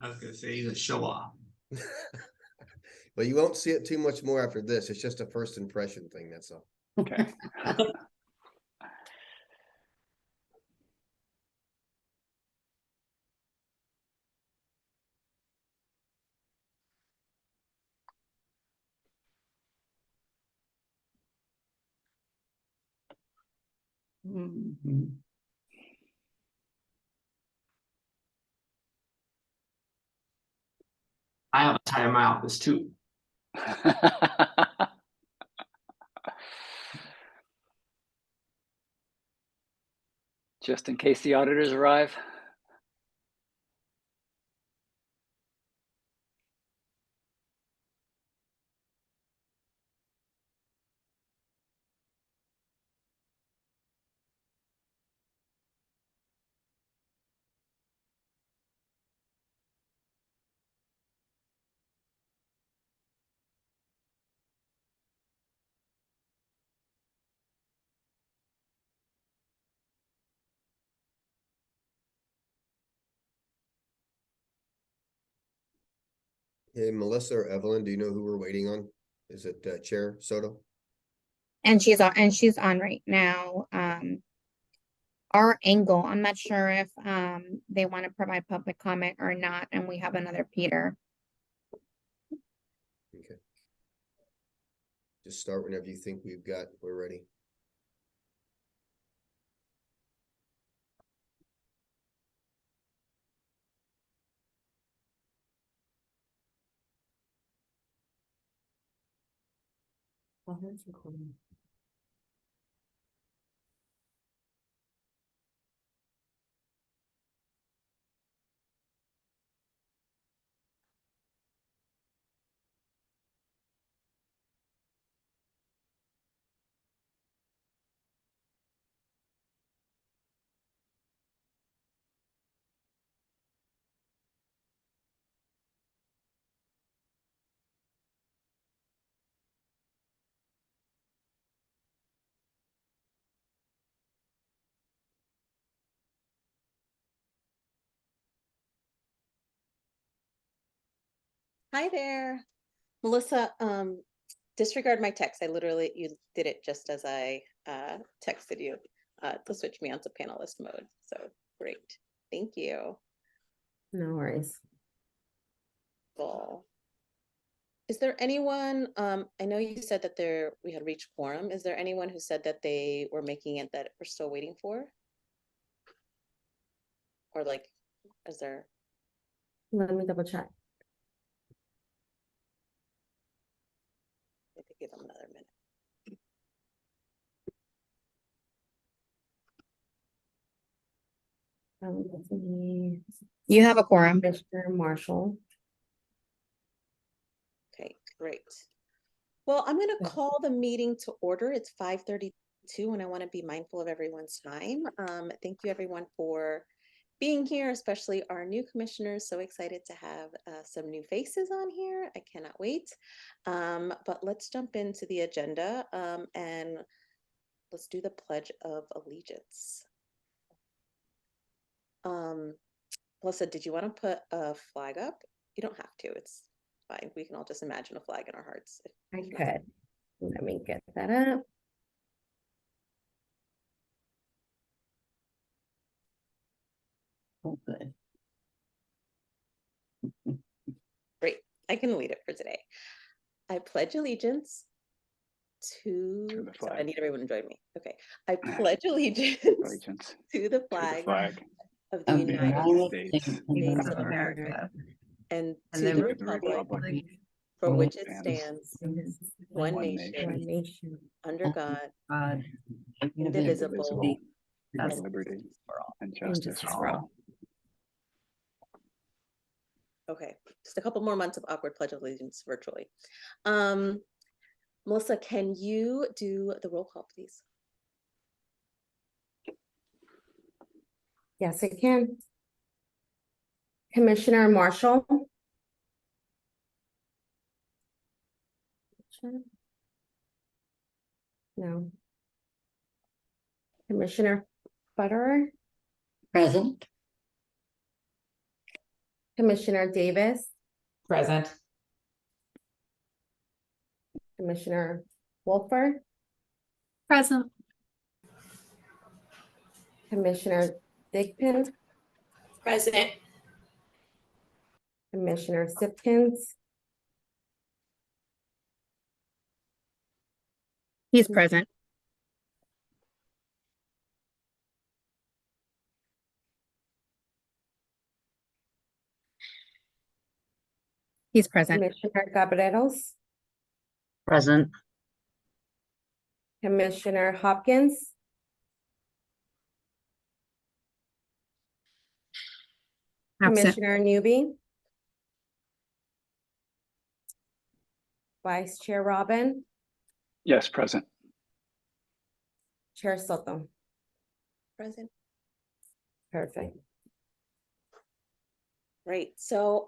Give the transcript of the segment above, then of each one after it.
I was gonna say he's a show off. But you won't see it too much more after this. It's just a first impression thing, that's all. Okay. Mhm. I have a tie in my office too. Just in case the auditors arrive. Hey, Melissa or Evelyn, do you know who we're waiting on? Is it Chair Soto? And she's on right now. Our angle, I'm not sure if they want to provide public comment or not, and we have another Peter. Okay. Just start whenever you think we're ready. Hi there, Melissa. Disregard my text. You did it just as I texted you to switch me onto panelist mode. So great, thank you. No worries. Cool. Is there anyone? I know you said that we had reached quorum. Is there anyone who said that they were making it that we're still waiting for? Or like, is there? Let me double check. I could give them another minute. You have a quorum. Mr. Marshall. Okay, great. Well, I'm going to call the meeting to order. It's 5:32 and I want to be mindful of everyone's time. Thank you everyone for being here, especially our new commissioners. So excited to have some new faces on here. I cannot wait. But let's jump into the agenda and let's do the Pledge of Allegiance. Melissa, did you want to put a flag up? You don't have to. It's fine. We can all just imagine a flag in our hearts. I could. Let me get that up. Oh, good. Great. I can lead it for today. I pledge allegiance to the flag. I need everyone to join me. Okay. I pledge allegiance to the flag of the United States of America and to the republic for which it stands, one nation, under God, indivisible, with liberty and justice for all. Okay, just a couple more months of awkward Pledge of Allegiance virtually. Melissa, can you do the roll call, please? Yes, I can. Commissioner Marshall. No. Commissioner Federer. Present. Commissioner Davis, Present. Commissioner Wolfer, Present. Commissioner Digpin, Present. Commissioner Sipkins, He's present. He's present. Commissioner Cabreros, Present. Commissioner Hopkins, Absent. Commissioner Newby, Vice Chair Robin, Yes, present. Chair Soto. Present. Perfect. Right, so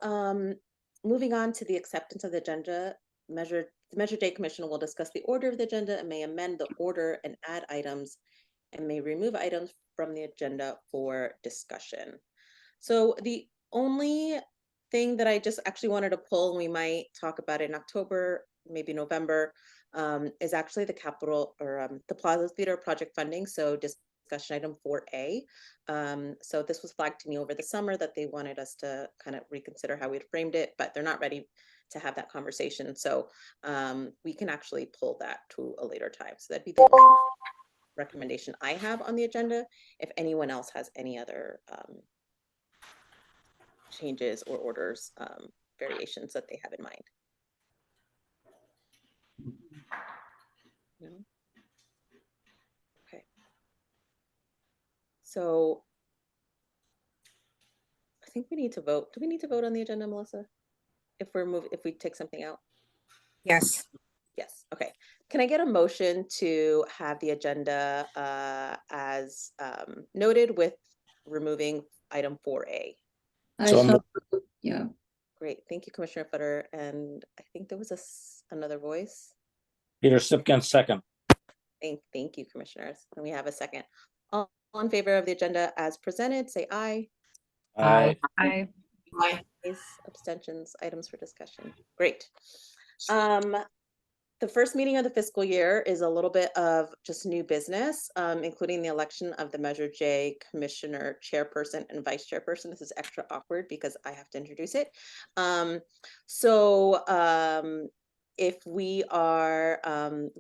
moving on to the acceptance of the agenda, the Measure Day Commission will discuss the order of the agenda and may amend the order and add items and may remove items from the agenda for discussion. So the only thing that I just actually wanted to pull, and we might talk about it in October, maybe November, is actually the capital or the Plaza Theater project funding. So discussion item 4A. So this was flagged to me over the summer that they wanted us to kind of reconsider how we'd framed it, but they're not ready to have that conversation. So we can actually pull that to a later time. So that'd be the only recommendation I have on the agenda. If anyone else has any other changes or orders, variations that they have in mind. No? Okay. So I think we need to vote. Do we need to vote on the agenda, Melissa? If we take something out? Yes. Yes, okay. Can I get a motion to have the agenda as noted with removing item 4A? Yeah. Great, thank you, Commissioner Footer. And I think there was another voice. Peter Sipkin, second. Thank you, commissioners. And we have a second. All in favor of the agenda as presented, say aye. Aye. Aye. Ayes, abstentions, items for discussion. Great. The first meeting of the fiscal year is a little bit of just new business, including the election of the Measure J Commissioner Chairperson and Vice Chairperson. This is extra awkward because I have to introduce it. If we are I'm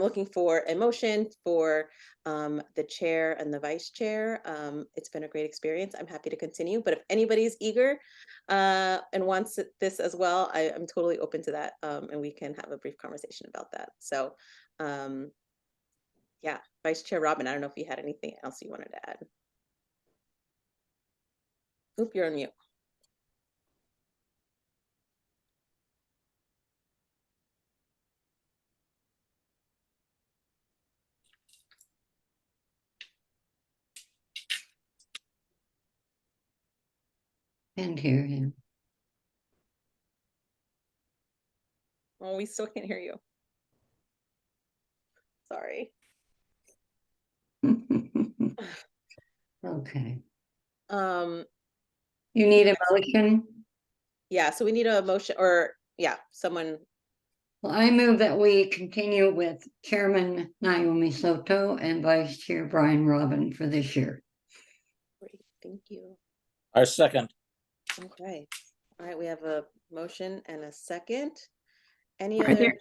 looking for a motion for the chair and the vice chair. It's been a great experience. I'm happy to continue, but if anybody's eager and wants this as well, I'm totally open to that, and we can have a brief conversation about that. So yeah, Vice Chair Robin, I don't know if you had anything else you wanted to add. Oop, you're on mute. And hear him. Oh, we still can't hear you. Sorry. Okay. You need a motion? Yeah, so we need a motion, or yeah, someone. Well, I move that we continue with Chairman Naomi Soto and Vice Chair Brian Robin for this year. Great, thank you. I second. Okay, all right, we have a motion and a second. Any Are other? there-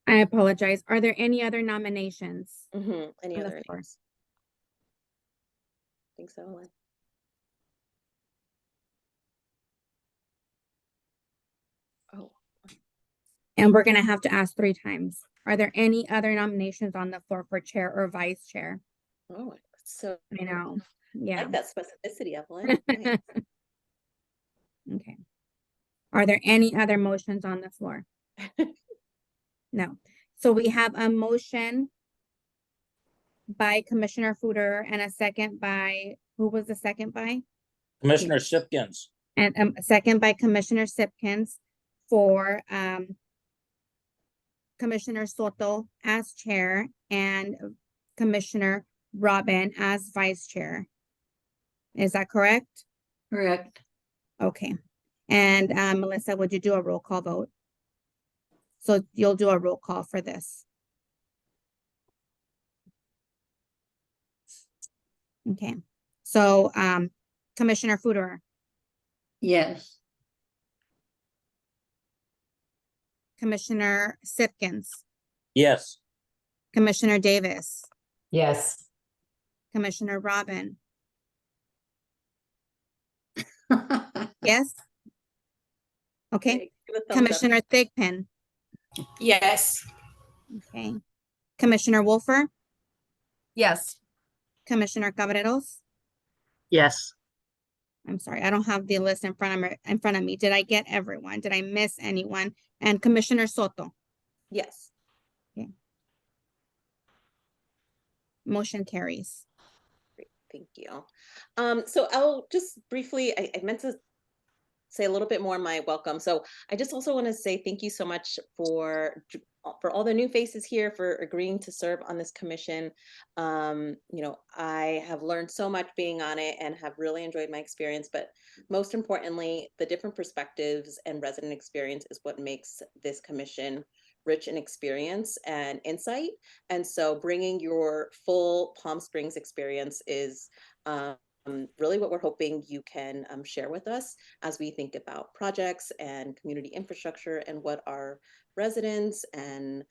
I apologize. Are there any other nominations? Any on the other floor? names? I think so. Ellen. Oh, And we're gonna have to ask 3 times. Are there any other nominations on the floor for chair or vice chair? oh, so I know, I yeah. like that specificity, Evelyn. Nice. Okay. Are there any other motions on the floor? No. So we have a motion by Commissioner Footer and a second by, who was the second by? Commissioner Sipkins. And a second by Commissioner Sipkins for Commissioner Soto as chair and Commissioner Robin as vice chair. Is that correct? Correct. Okay. And Melissa, would you do a roll call vote? So you'll do a roll call for this. Okay. So Commissioner Footer, Yes. Commissioner Sipkins, Yes. Commissioner Davis, Yes. Commissioner Robin. Yes? Okay. Great. Give a thumbs up. Commissioner Thigpen. Yes. Okay. Commissioner Wolfer, Yes. Commissioner Cabreros. Yes. I'm sorry, I don't have the list in front of me. Did I get everyone? Did I miss anyone? And Commissioner Soto. Yes. Motion carries. Great, thank you. So I'll just briefly, I meant to say a little bit more on my welcome. So I just also want to say thank you so much for all the new faces here, for agreeing to serve on this commission. You know, I have learned so much being on it and have really enjoyed my experience, but most importantly, the different perspectives and resident experience is what makes this commission rich in experience and insight. And so bringing your full Palm Springs experience is really what we're hoping you can share with us as we think about projects and community infrastructure and what our residents and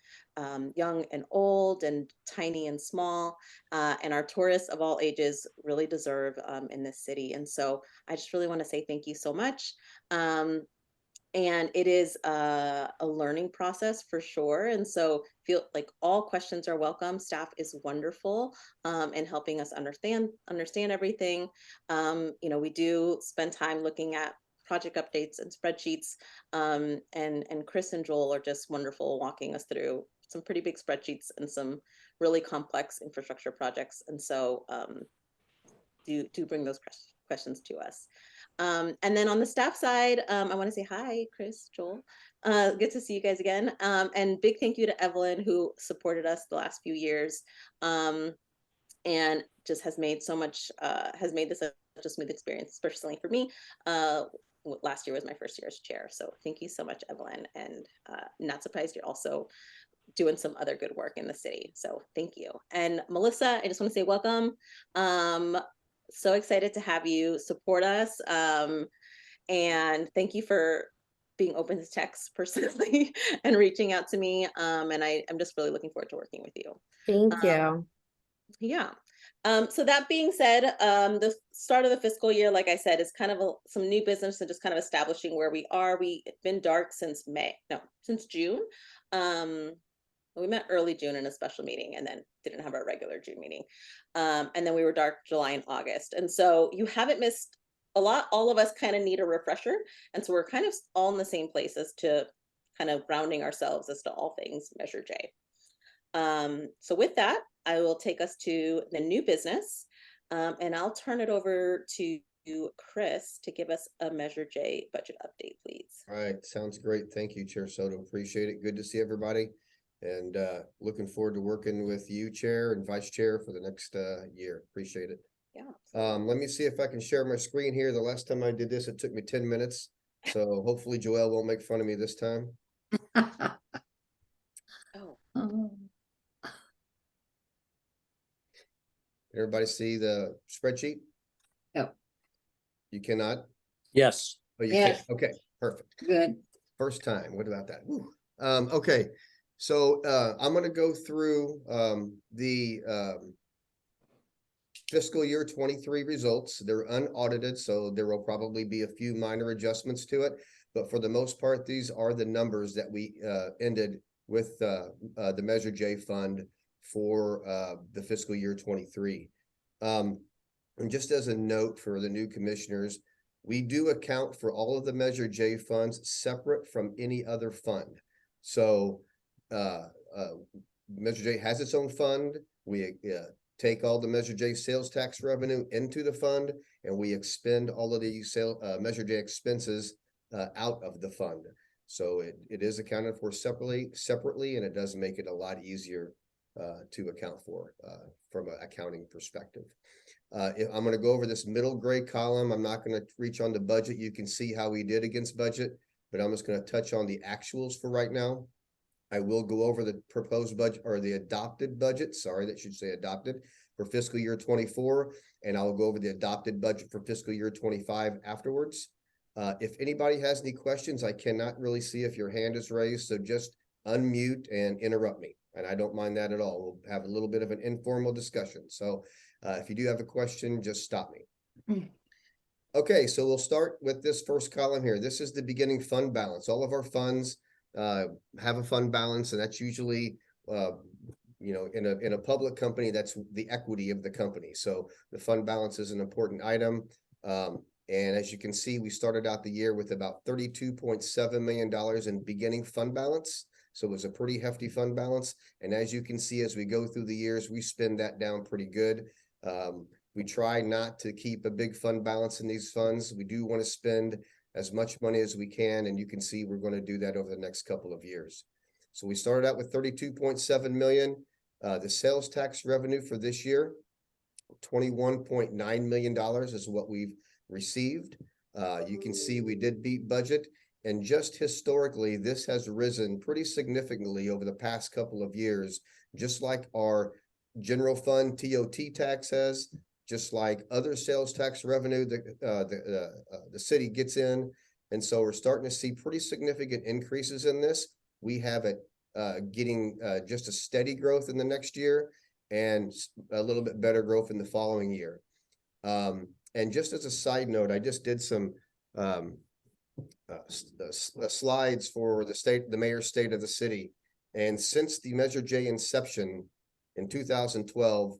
young and old and tiny and small and our tourists of all ages really deserve in this city. And so I just really want to say thank you so much. And it is a learning process for sure. And so feel like all questions are welcome. Staff is wonderful in helping us understand everything. You know, we do spend time looking at project updates and spreadsheets. And Chris and Joel are just wonderful walking us through some pretty big spreadsheets and some really complex infrastructure projects. And so do bring those questions to us. And then on the staff side, I want to say hi, Chris, Joel. Good to see you guys again. And big thank you to Evelyn, who supported us the last few years and just has made so much, has made this such a smooth experience, personally for me. Last year was my first year as chair. So thank you so much, Evelyn. And not surprised you're also doing some other good work in the city. So thank you. And Melissa, I just want to say welcome. So excited to have you support us. And thank you for being open to text personally and reaching out to me. And I'm just really looking forward to working with you. Thank you. Yeah. So that being said, the start of the fiscal year, like I said, is kind of some new business and just kind of establishing where we are. We've been dark since June. We met early June in a special meeting and then didn't have our regular June meeting. And then we were dark July and August. And so you haven't missed a lot. All of us kind of need a refresher. And so we're kind of all in the same places to kind of grounding ourselves as to all things Measure J. So with that, I will take us to the new business and I'll turn it over to Chris to give us a Measure J budget update, please. All right, sounds great. Thank you, Chair Soto. Appreciate it. Good to see everybody. And looking forward to working with you, Chair and Vice Chair, for the next year. Appreciate it. Yeah. Let me see if I can share my screen here. The last time I did this, it took me 10 minutes. So hopefully Joelle won't make fun of me this time. Oh, Everybody see the spreadsheet? Yep. You cannot? Yes. Oh, you Yes. can. Okay, perfect. Good. First time. What about that? Whew. Okay. So I'm going to go through the fiscal year 23 results. They're unaudited, so there will probably be a few minor adjustments to it. But for the most part, these are the numbers that we ended with the Measure J fund for the fiscal year 23. And just as a note for the new commissioners, we do account for all of the Measure J funds separate from any other fund. So Measure J has its own fund. We take all the Measure J sales tax revenue into the fund, and we expend all of the Measure J expenses out of the fund. So it is accounted for separately, and it does make it a lot easier to account for from an accounting perspective. I'm gonna go over this middle gray column. I'm not gonna reach on the budget. You can see how we did against budget, but I'm just gonna touch on the actuals for right now. I will go over the proposed budget or the adopted budget, sorry, that should say adopted, for fiscal year 24, and I'll go over the adopted budget for fiscal year 25 afterwards. If anybody has any questions, I cannot really see if your hand is raised, so just unmute and interrupt me. And I don't mind that at all. We'll have a little bit of an informal discussion. So if you do have a question, just stop me. Okay, so we'll start with this first column here. This is the beginning fund balance. All of our funds have a fund balance, and that's usually in a public company, that's the equity of the company. So the fund balance is an important item. And as you can see, we started out the year with about $32.7 million in beginning fund balance. So it was a pretty hefty fund balance. And as you can see, as we go through the years, we spend that down pretty good. We try not to keep a big fund balance in these funds. We do want to spend as much money as we can. And you can see we're going to do that over the next couple of years. So we started out with 32.7 million. The sales tax revenue for this year, $21.9 million is what we've received. You can see we did beat budget, and just historically, this has risen pretty significantly over the past couple of years, just like our general fund TOT tax has, just like other sales tax revenue that the city gets in. And so we're starting to see pretty significant increases in this. We have it getting just a steady growth in the next year and a little bit better growth in the following year. And just as a side note, I just did some slides for the mayor's state of the city. And since the Measure J inception in 2012,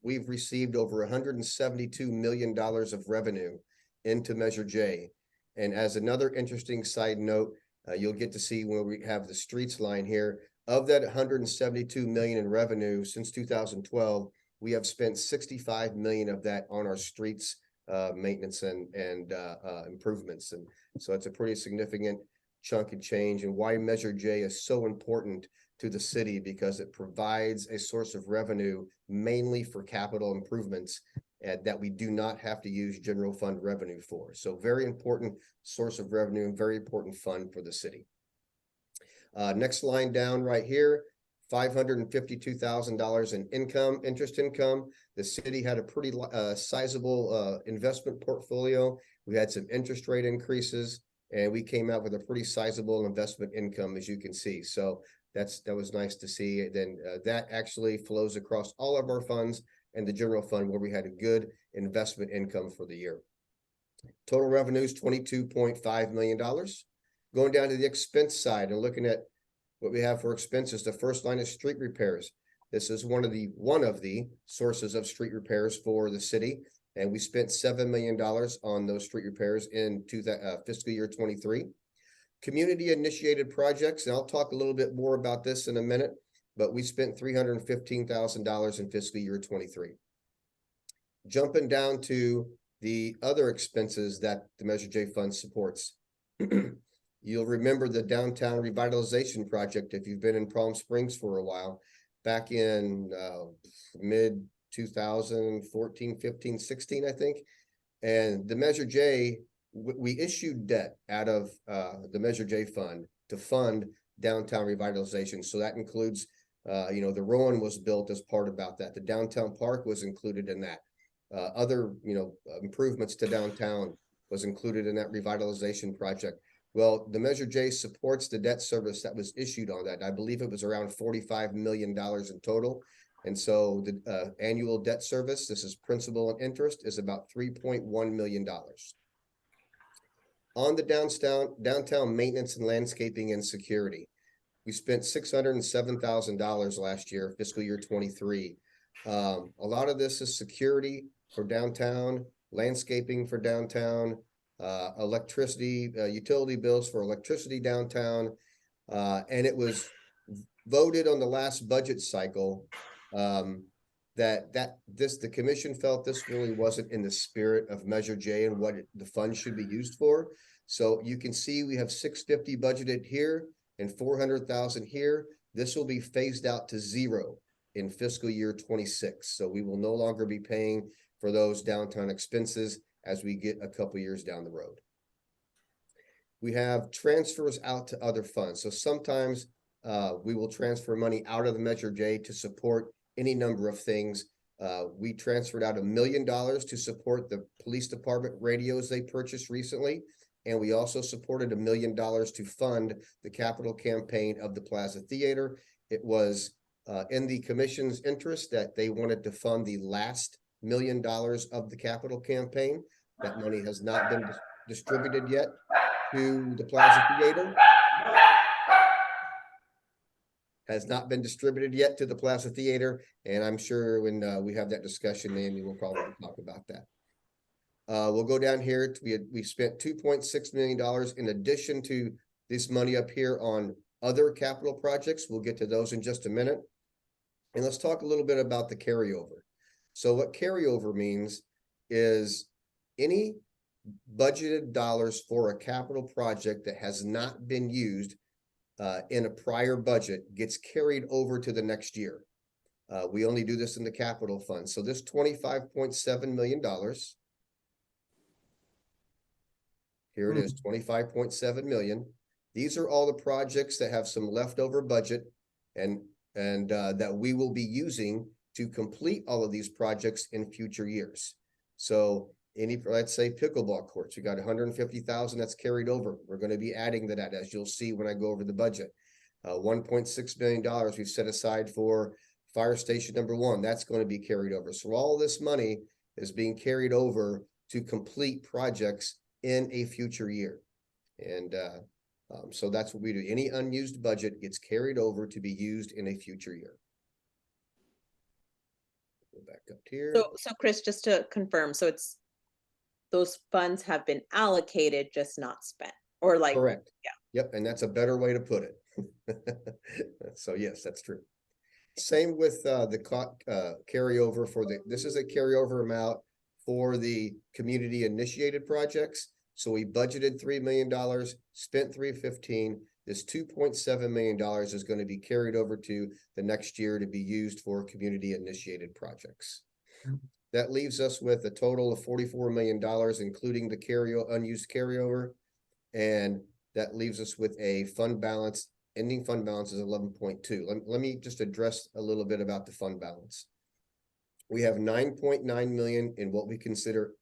we've received over $172 million of revenue into Measure J. And as another interesting side note, you'll get to see where we have the streets line here. Of that 172 million in revenue since 2012, we have spent 65 million of that on our streets maintenance and improvements. And so it's a pretty significant chunk of change, and why Measure J is so important to the city, because it provides a source of revenue mainly for capital improvements that we do not have to use general fund revenue for. So very important source of revenue and very important fund for the city. Next line down right here, $552,000 in income, interest income. The city had a pretty sizable investment portfolio. We had some interest rate increases, and we came out with a pretty sizable investment income, as you can see. So that was nice to see. Then that actually flows across all of our funds and the general fund, where we had a good investment income for the year. Total revenues, $22.5 million. Going down to the expense side and looking at what we have for expenses, the first line is street repairs. This is one of the sources of street repairs for the city, and we spent $7 million on those street repairs in fiscal year 23. Community initiated projects, and I'll talk a little bit more about this in a minute, but we spent $315,000 in fiscal year 23. Jumping down to the other expenses that the Measure J Fund supports. You'll remember the downtown revitalization project if you've been in Palm Springs for a while, back in mid 2014, 15, 16, I think. And the Measure J, we issued debt out of the Measure J Fund to fund downtown revitalization. So that includes, the Rowan was built as part about that. The downtown park was included in that. Other, improvements to downtown was included in that revitalization project. Well, the Measure J supports the debt service that was issued on that. I believe it was around $45 million in total. And so the annual debt service, this is principal and interest, is about $3.1 million. On the downtown maintenance and landscaping and security, we spent $607,000 last year, fiscal year 23. A lot of this is security for downtown, landscaping for downtown, electricity, utility bills for electricity downtown. And it was voted on the last budget cycle the commission felt this really wasn't in the spirit of Measure J and what the fund should be used for. So you can see we have $650 budgeted here and $400,000 here. This will be phased out to zero in fiscal year 26. So we will no longer be paying for those downtown expenses as we get a couple years down the road. We have transfers out to other funds. So sometimes we will transfer money out of the Measure J to support any number of things. We transferred out $1 million to support the police department radios they purchased recently. And we also supported $1 million to fund the capital campaign of the Plaza Theater. It was in the commission's interest that they wanted to fund the last $1 million of the capital campaign. That money has not been distributed yet to the Plaza Theater. Has not been distributed yet to the Plaza Theater, and I'm sure when we have that discussion, Amy will probably talk about that. We'll go down here. We spent $2.6 million in addition to this money up here on other capital projects. We'll get to those in just a minute. And let's talk a little bit about the carryover. So what carryover means is any budgeted dollars for a capital project that has not been used in a prior budget gets carried over to the next year. We only do this in the capital fund. So this $25.7 million, here it is, 25.7 million. These are all the projects that have some leftover budget and that we will be using to complete all of these projects in future years. So let's say pickleball courts, we got 150,000 that's carried over. We're going to be adding to that, as you'll see when I go over the budget. $1.6 million we've set aside for fire station number 1. That's going to be carried over. So all this money is being carried over to complete projects in a future year. And so that's what we do. Any unused budget gets carried over to be used in a future year. Go back up here. So Chris, just to confirm, so it's those funds have been allocated, just not spent, or like, Correct. Yeah. Yep. And that's a better way to put it. So yes, that's true. Same with the carryover for this is a carryover amount for the community initiated projects. So we budgeted $3 million, spent $315. This $2.7 million is going to be carried over to the next year to be used for community initiated projects. That leaves us with a total of $44 million, including the unused carryover. And that leaves us with a fund balance. Ending fund balance is 11.2. Let me just address a little bit about the fund balance. We have 9.9 million in what we consider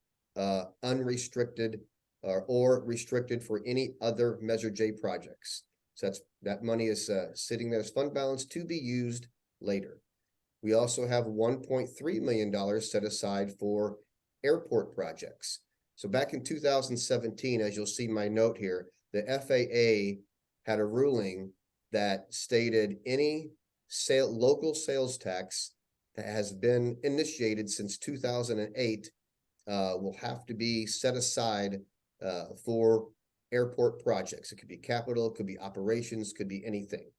unrestricted or restricted for any other Measure J projects. So that money is sitting there as fund balance to be used later. We also have $1.3 million set aside for airport projects. So back in 2017, as you'll see my note here, the FAA had a ruling that stated any local sales tax that has been initiated since 2008 will have to be set aside for airport projects. It could be capital, it could be operations, could be anything.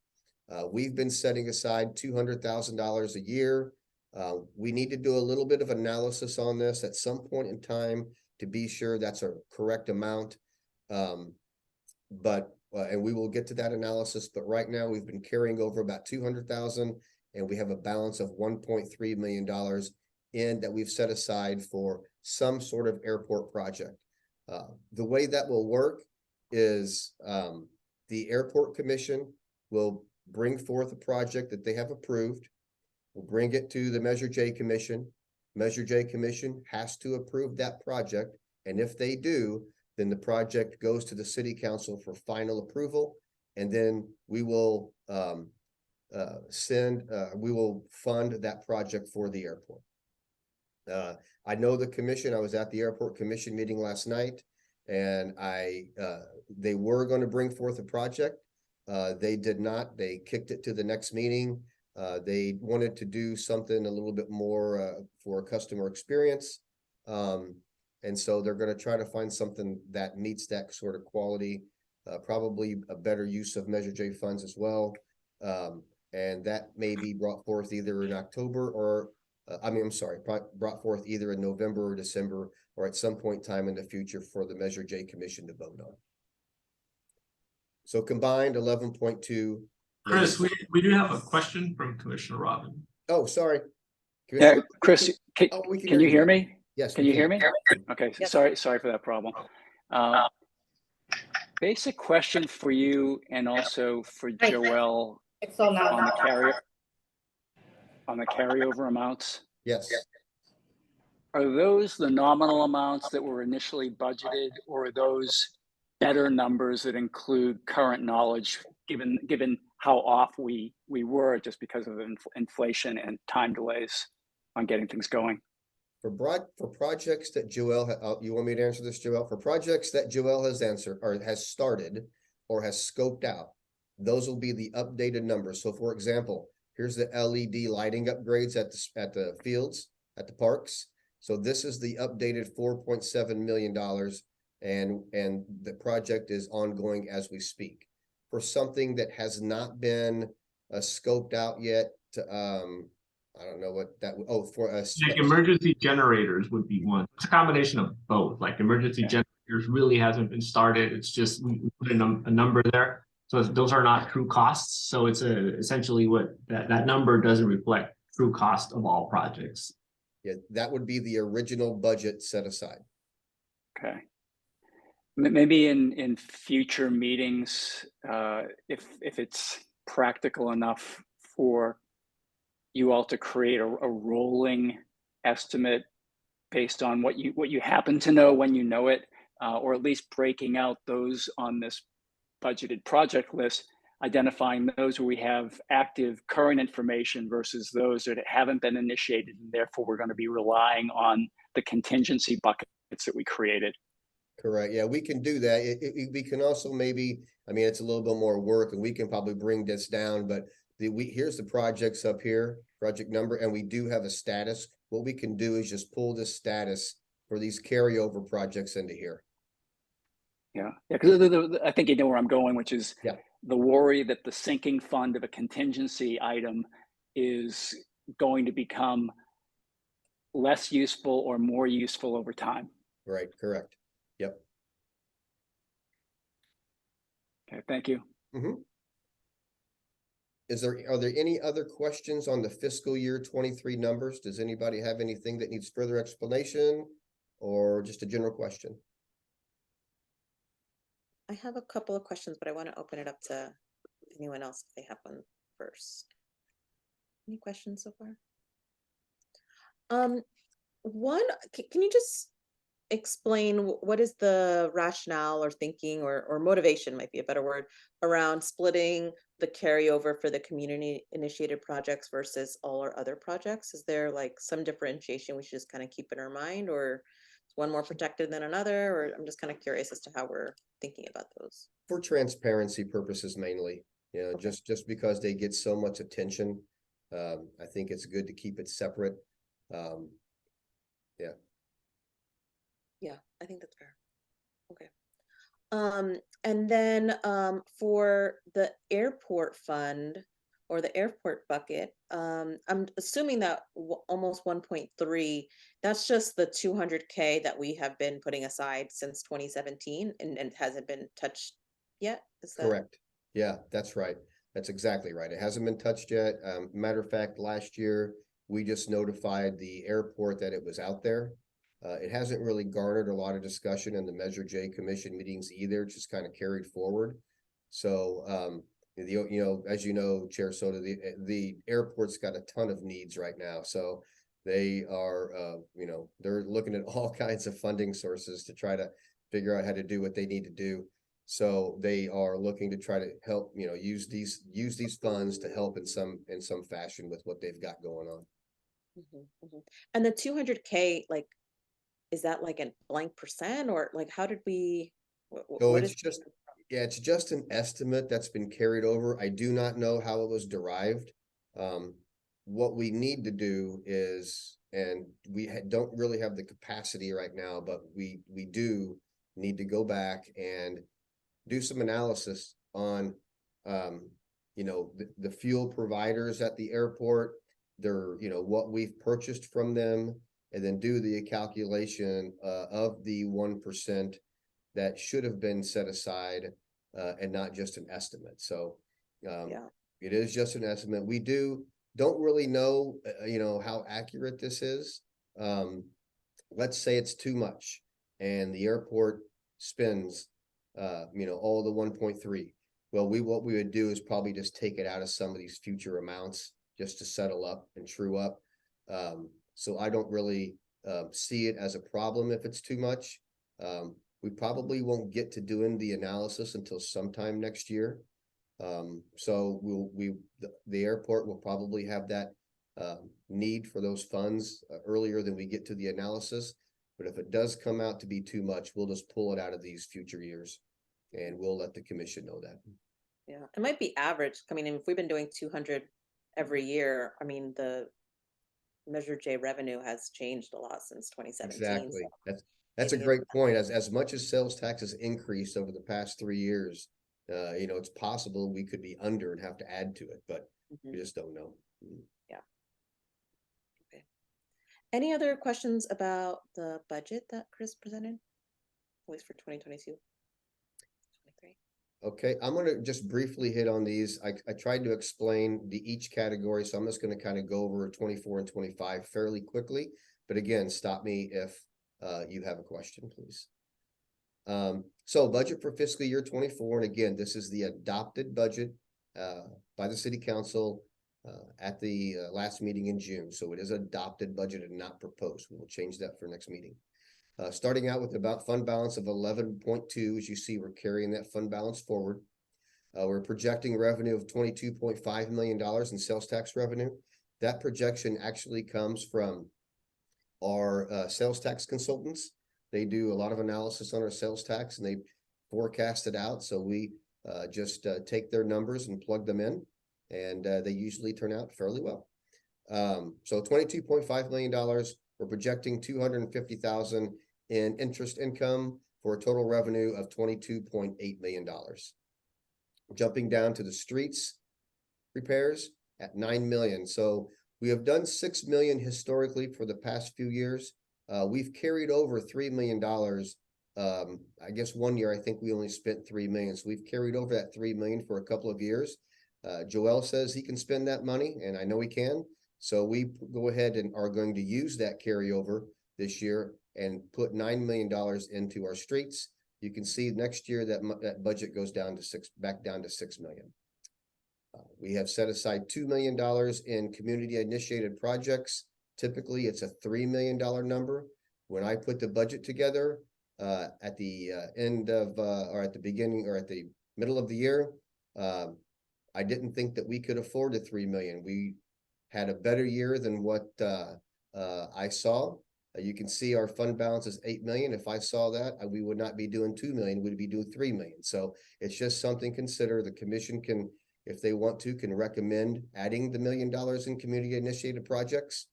We've been setting aside $200,000 a year. We need to do a little bit of analysis on this at some point in time to be sure that's a correct amount. And we will get to that analysis. But right now we've been carrying over about 200,000, and we have a balance of $1.3 million in that we've set aside for some sort of airport project. The way that will work is the airport commission will bring forth a project that they have approved. We'll bring it to the Measure J commission. Measure J commission has to approve that project. And if they do, then the project goes to the city council for final approval. And then we will we will fund that project for the airport. I know the commission. I was at the airport commission meeting last night, and they were going to bring forth a project. They did not. They kicked it to the next meeting. They wanted to do something a little bit more for customer experience. And so they're going to try to find something that meets that sort of quality, probably a better use of Measure J funds as well. And that may be brought forth either in October or, brought forth either in November or December, or at some point in time in the future for the Measure J commission to vote on. So combined 11.2. Chris, we do have a question from Commissioner Robin. Oh, sorry. Yeah, Chris, can you hear me? Yes. Can we you hear me? Okay, Yes. sorry for that problem. Basic question for you and also for Joelle It's all on the now. carryover amounts. Yes. Are those the nominal amounts that were initially budgeted, or are those better numbers that include current knowledge, given how off we were just because of inflation and time delays on getting things going? For projects that Joelle, you want me to answer this, Joelle? For projects that Joelle has answered or has started or has scoped out, those will be the updated numbers. So for example, here's the LED lighting upgrades at the fields, at the parks. So this is the updated $4.7 million, and the project is ongoing as we speak. For something that has not been scoped out yet, I don't know what that, for us. Like emergency generators would be one. It's a combination of both. Like emergency generators really hasn't been started. It's just we put a number there. So those are not true costs. So it's essentially what that number doesn't reflect true cost of all projects. Yeah, that would be the original budget set aside. Okay. Maybe in future meetings, if it's practical enough for you all to create a rolling estimate based on what you happen to know when you know it, or at least breaking out those on this budgeted project list, identifying those where we have active current information versus those that haven't been initiated, and therefore we're going to be relying on the contingency buckets that we created. Correct. Yeah, we can do that. We can also maybe, I mean, it's a little bit more work and we can probably bring this down, but here's the projects up here, project number, and we do have a status. What we can do is just pull this status for these carryover projects into here. Yeah, because I think you know where I'm going, which is the worry that the sinking fund of a contingency item is going to become less useful or more useful over time. Right, correct. Yep. Okay, thank you. Mm-hmm. Are there any other questions on the fiscal year 23 numbers? Does anybody have anything that needs further explanation or just a general question? I have a couple of questions, but I want to open it up to anyone else if they have one first. Any questions so far? One, can you just explain what is the rationale or thinking or motivation might be a better word around splitting the carryover for the community initiated projects versus all our other projects? Is there like some differentiation we should just kind of keep in our mind, or is one more protected than another? Or I'm just kind of curious as to how we're thinking about those. For transparency purposes mainly, you know, Okay. just because they get so much attention, I think it's good to keep it separate. Yeah, I think that's fair. Okay. And then for the airport fund or the airport bucket, I'm assuming that almost 1.3, that's just the 200K that we have been putting aside since 2017 and hasn't been touched yet. Is that correct? Yeah, that's right. That's exactly right. It hasn't been touched yet. Matter of fact, last year we just notified the airport that it was out there. It hasn't really garnered a lot of discussion in the Measure J Commission meetings either. It's just kind of carried forward. So, you know, as you know, Chair Soto, the airport's got a ton of needs right now. So they are, you know, they're looking at all kinds of funding sources to try to figure out how to do what they need to do. So they are looking to try to help, you know, use these funds to help in some fashion with what they've got going on. And the 200K, like, is that like a blank percent or like how did we? So it's just, yeah, it's just an estimate that's been carried over. I do not know how it was derived. What we need to do is, and we don't really have the capacity right now, but we do need to go back and do some analysis on, you know, the fuel providers at the airport, you know, what we've purchased from them, and then do the calculation of the 1% that should have been set aside and not just an estimate. So it is just an estimate. We don't really know, you know, how accurate this is. let's say it's too much and the airport spends, all the 1.3. Well, what we would do is probably just take it out of some of these future amounts just to settle up and true up. So I don't really see it as a problem if it's too much. We probably won't get to doing the analysis until sometime next year. So the airport will probably have that need for those funds earlier than we get to the analysis. But if it does come out to be too much, we'll just pull it out of these future years and we'll let the commission know that. Yeah, it might be average. I mean, if we've been doing 200 every year, I mean, the Measure J revenue has changed a lot since 2017. Exactly. So That's a maybe great point. As much as sales taxes increased over the past 3 years, it's possible we could be under and have to add to it, but we just don't know. Any other questions about the budget that Chris presented? At least for 2022. 23. Okay, I'm gonna just briefly hit on these. I tried to explain each category, so I'm just gonna kind of go over 24 and 25 fairly quickly. But again, stop me if you have a question, please. So budget for fiscal year 24, and again, this is the adopted budget by the city council at the last meeting in June. So it is adopted budget and not proposed. We will change that for next meeting. Starting out with about fund balance of 11.2, as you see, we're carrying that fund balance forward. We're projecting revenue of $22.5 million in sales tax revenue. That projection actually comes from our sales tax consultants. They do a lot of analysis on our sales tax and they forecast it out. So we just take their numbers and plug them in, and they usually turn out fairly well. So $22.5 million. We're projecting $250,000 in interest income for a total revenue of $22.8 million. Jumping down to the streets repairs at $9 million. So we have done $6 million historically for the past few years. We've carried over $3 million. I guess 1 year, I think we only spent $3 million. So we've carried over that $3 million for a couple of years. Joel says he can spend that money, and I know he can. So we go ahead and are going to use that carryover this year and put $9 million into our streets. You can see next year that budget goes down to back down to $6 million. We have set aside $2 million in community initiated projects. Typically, it's a $3 million number. When I put the budget together at the end of or at the beginning or at the middle of the year, I didn't think that we could afford the $3 million. We had a better year than what I saw. You can see our fund balance is $8 million. If I saw that, we would not be doing $2 million. We'd be doing $3 million. So it's just something to consider. The commission can, if they want to, can recommend adding the $1 million in community initiated projects.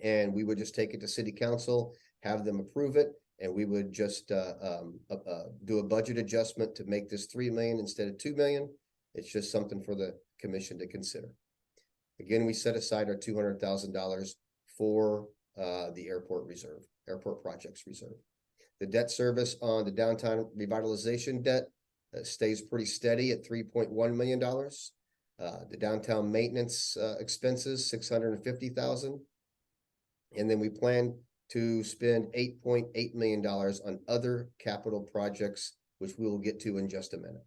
And we would just take it to city council, have them approve it, and we would just do a budget adjustment to make this $3 million instead of $2 million. It's just something for the commission to consider. Again, we set aside our $200,000 for the airport projects reserve. The debt service on the downtown revitalization debt stays pretty steady at $3.1 million. The downtown maintenance expenses, $650,000. And then we plan to spend $8.8 million on other capital projects, which we will get to in just a minute.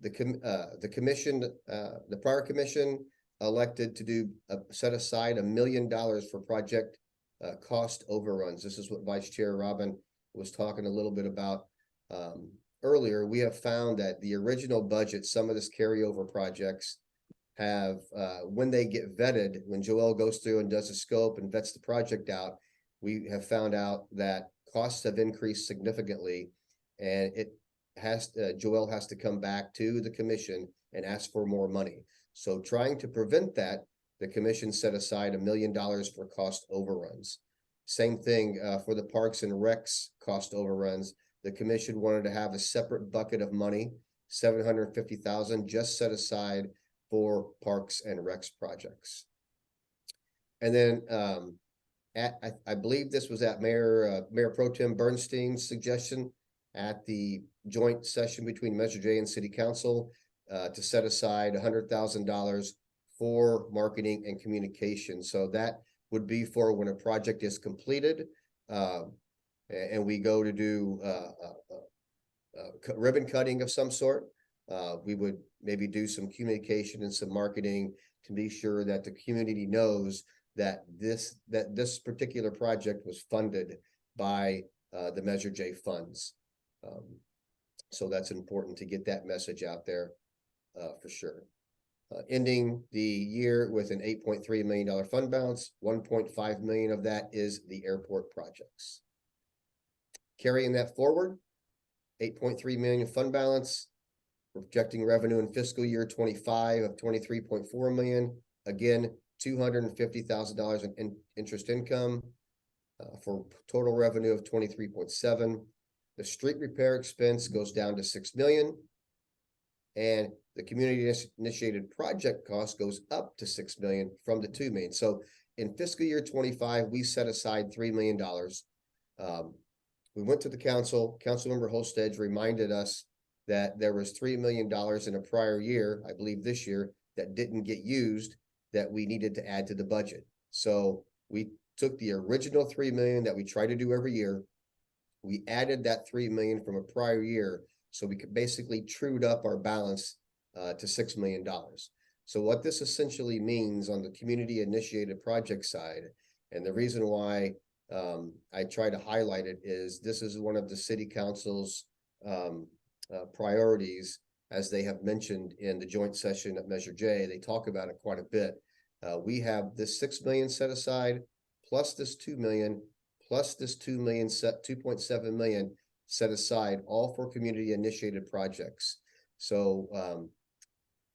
The commission, the prior commission elected to set aside $1 million for project cost overruns. This is what Vice Chair Robin was talking a little bit about earlier. We have found that the original budget, some of this carryover projects have, when they get vetted, when Joel goes through and does a scope and vets the project out, we have found out that costs have increased significantly, and Joel has to come back to the commission and ask for more money. So trying to prevent that, the commission set aside $1 million for cost overruns. Same thing for the parks and recs cost overruns. The commission wanted to have a separate bucket of money, $750,000 just set aside for parks and recs projects. And then I believe this was at Mayor Pro Tem Bernstein's suggestion at the joint session between Measure J and City Council to set aside $100,000 for marketing and communication. So that would be for when a project is completed. And we go to do ribbon cutting of some sort. We would maybe do some communication and some marketing to be sure that the community knows that this particular project was funded by the Measure J funds. So that's important to get that message out there for sure. Ending the year with an $8.3 million fund balance, 1.5 million of that is the airport projects. Carrying that forward, 8.3 million fund balance. We're projecting revenue in fiscal year 25 of 23.4 million. Again, $250,000 in interest income for total revenue of 23.7. The street repair expense goes down to 6 million. And the community initiated project cost goes up to 6 million from the 2 million. So in fiscal year 25, we set aside $3 million. We went to the council. Councilmember Holstead reminded us that there was $3 million in a prior year, I believe this year, that didn't get used that we needed to add to the budget. So we took the original 3 million that we try to do every year. We added that 3 million from a prior year. So we could basically trued up our balance to $6 million. So what this essentially means on the community initiated project side, and the reason why I try to highlight it is this is one of the city council's priorities, as they have mentioned in the joint session at Measure J. They talk about it quite a bit. We have this 6 million set aside, plus this 2 million, plus this 2 million set 2.7 million set aside, all for community initiated projects. So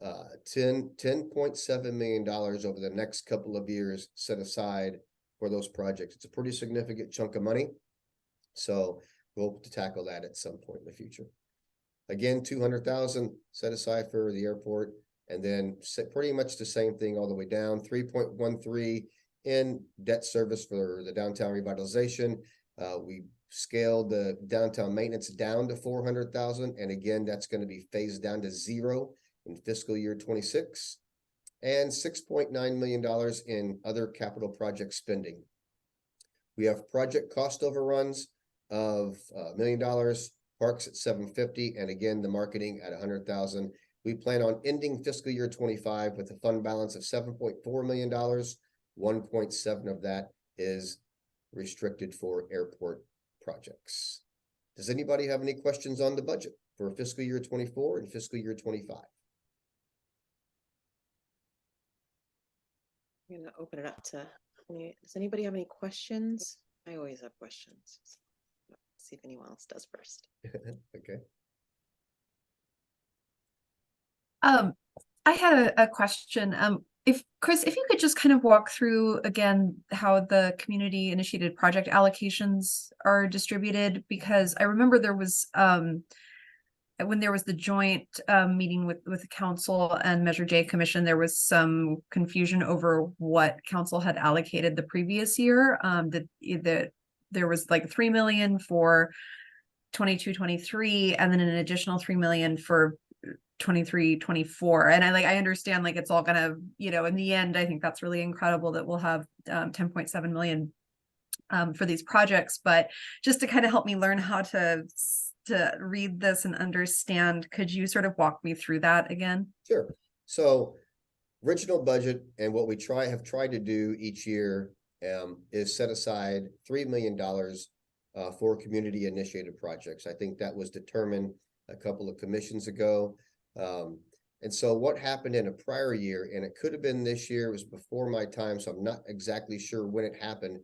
$10.7 million over the next couple of years set aside for those projects. It's a pretty significant chunk of money. So we'll hope to tackle that at some point in the future. Again, 200,000 set aside for the airport, and then pretty much the same thing all the way down. 3.13 in debt service for the downtown revitalization. We scaled the downtown maintenance down to 400,000, and again, that's going to be phased down to 0 in fiscal year 26, and $6.9 million in other capital project spending. We have project cost overruns of $1 million, parks at 750, and again, the marketing at 100,000. We plan on ending fiscal year 25 with a fund balance of $7.4 million. 1.7 of that is restricted for airport projects. Does anybody have any questions on the budget for fiscal year 24 and fiscal year 25? I'm gonna open it up to, does anybody have any questions? I always have questions. So let's see if anyone else does first. Okay. I had a question. If Chris, if you could just kind of walk through again how the community initiated project allocations are distributed, because I remember there was when there was the joint meeting with the council and Measure J Commission, there was some confusion over what council had allocated the previous year. That there was like 3 million for 22-23, and then an additional 3 million for 23-24. And I understand like it's all gonna, in the end, I think that's really incredible that we'll have 10.7 million for these projects. But just to kind of help me learn how to read this and understand, could you sort of walk me through that again? Sure. So original budget, and what we have tried to do each year is set aside $3 million for community initiated projects. I think that was determined a couple of commissions ago. And so what happened in a prior year, and it could have been this year, it was before my time, so I'm not exactly sure when it happened.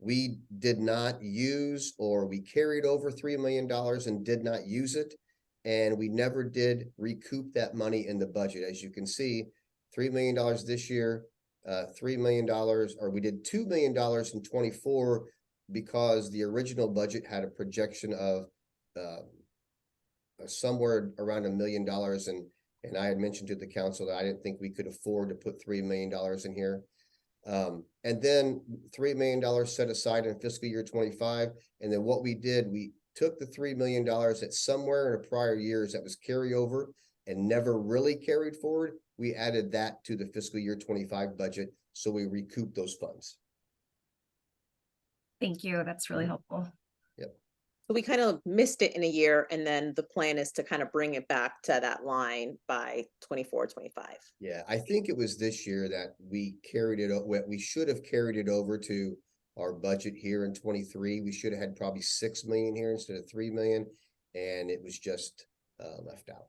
We did not use, or we carried over $3 million and did not use it. And we never did recoup that money in the budget. As you can see, $3 million this year, $3 million, or we did $2 million in 24 because the original budget had a projection of somewhere around $1 million. And I had mentioned to the council that I didn't think we could afford to put $3 million in here. And then $3 million set aside in fiscal year 25. And then what we did, we took the $3 million that somewhere in a prior years that was carryover and never really carried forward. We added that to the fiscal year 25 budget. So we recouped those funds. Thank you. That's really helpful. So we kind of missed it in a year, and then the plan is to kind of bring it back to that line by 24, 25. Yeah, I think it was this year that we carried it, we should have carried it over to our budget here in 23. We should have had probably 6 million here instead of 3 million, and it was just left out.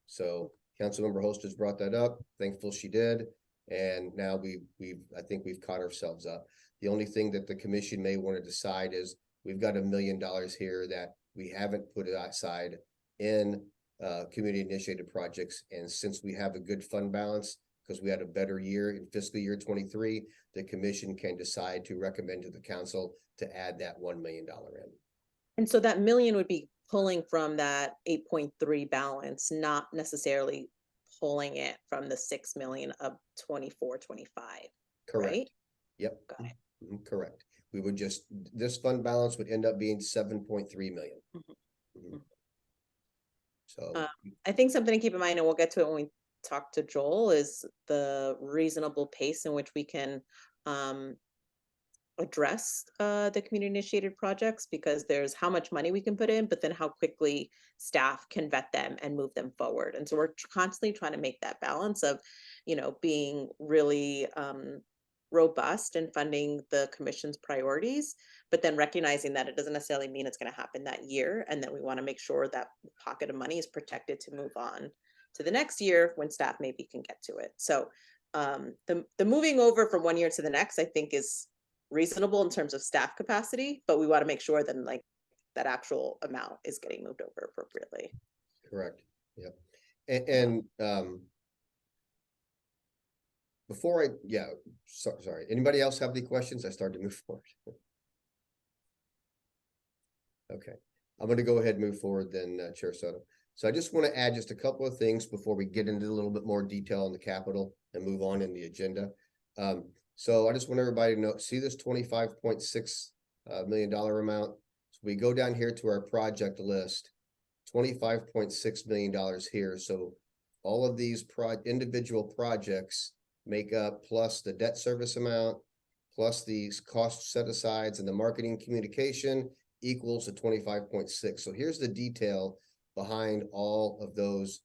So Councilmember Host has brought that up. Thankful she did. And now I think we've caught ourselves up. The only thing that the commission may want to decide is we've got $1 million here that we haven't put aside in community initiated projects. And since we have a good fund balance, because we had a better year in fiscal year 23, the commission can decide to recommend to the council to add that $1 million in. And so that million would be pulling from that 8.3 balance, not necessarily pulling it from the 6 million of 24, 25. Correct. Right? Yep. Got it. Correct. We would just, this fund balance would end up being 7.3 million. So I think something to keep in mind, and we'll get to it when we talk to Joel, is the reasonable pace in which we can address the community initiated projects, because there's how much money we can put in, but then how quickly staff can vet them and move them forward. And so we're constantly trying to make that balance of, you know, being really robust in funding the commission's priorities, but then recognizing that it doesn't necessarily mean it's going to happen that year, and that we want to make sure that pocket of money is protected to move on to the next year when staff maybe can get to it. So the moving over from one year to the next, I think, is reasonable in terms of staff capacity, but we want to make sure that like that actual amount is getting moved over appropriately. correct. Yep. And before sorry, anybody else have any questions? I started to move forward. Okay, I'm going to go ahead and move forward then, Chair Soto. So I just want to add just a couple of things before we get into a little bit more detail on the capital and move on in the agenda. So I just want everybody to know, see this $25.6 million amount. So we go down here to our project list, $25.6 million here. So all of these individual projects make up, plus the debt service amount, plus these cost set asides and the marketing communication, equals the 25.6. So here's the detail behind all of those,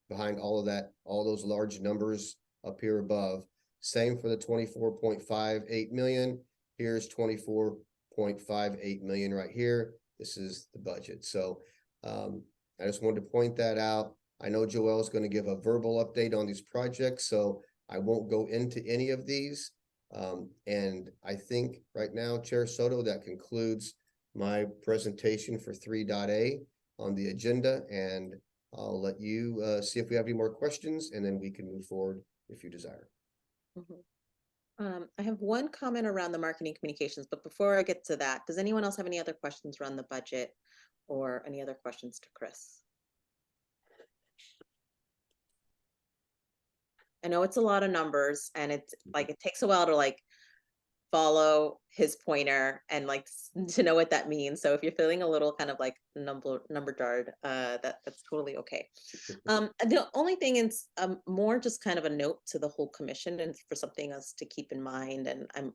behind all of that, all those large numbers up here above. Same for the 24.58 million. Here's 24.58 million right here. This is the budget. So I just wanted to point that out. I know Joelle is going to give a verbal update on these projects, so I won't go into any of these. And I think right now, Chair Soto, that concludes my presentation for 3.A on the agenda, and I'll let you see if we have any more questions, and then we can move forward if you desire. I have one comment around the marketing communications, but before I get to that, does anyone else have any other questions around the budget or any other questions to Chris? I know it's a lot of numbers, and it's like, it takes a while to like follow his pointer and like to know what that means. So if you're feeling a little kind of like number jarred, that's totally okay. The only thing is more just kind of a note to the whole commission and for something else to keep in mind. And I'm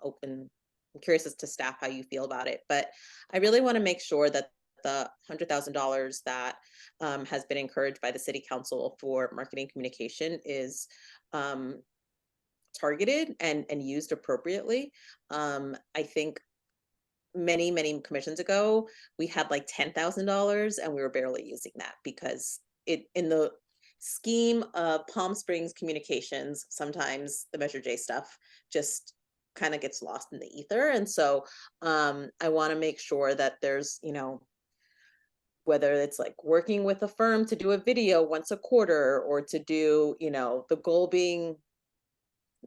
curious as to staff how you feel about it, but I really want to make sure that the $100,000 that has been encouraged by the city council for marketing communication is targeted and used appropriately. I think many commissions ago, we had like $10,000 and we were barely using that because in the scheme of Palm Springs communications, sometimes the Measure J stuff just kind of gets lost in the ether. And so I want to make sure that there's, you know, whether it's like working with a firm to do a video once a quarter, or to do, you know, the goal being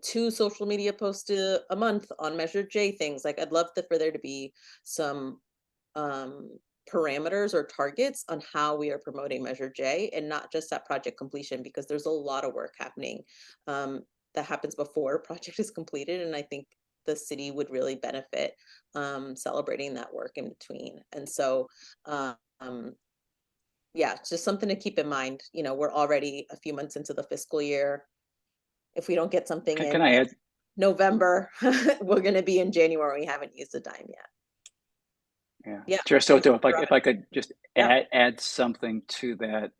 2 social media posts a month on Measure J things. Like, I'd love for there to be some parameters or targets on how we are promoting Measure J, and not just at project completion, because there's a lot of work happening that happens before a project is completed. And I think the city would really benefit celebrating that work in between. And so, yeah, it's just something to keep in mind. You know, we're already a few months into the fiscal year. If we don't get something in, Can I add? November. We're gonna be in January. We haven't used a dime yet. Yeah. Yeah, Chair thanks, Soto, Robin. if I could just Yeah. add something to that,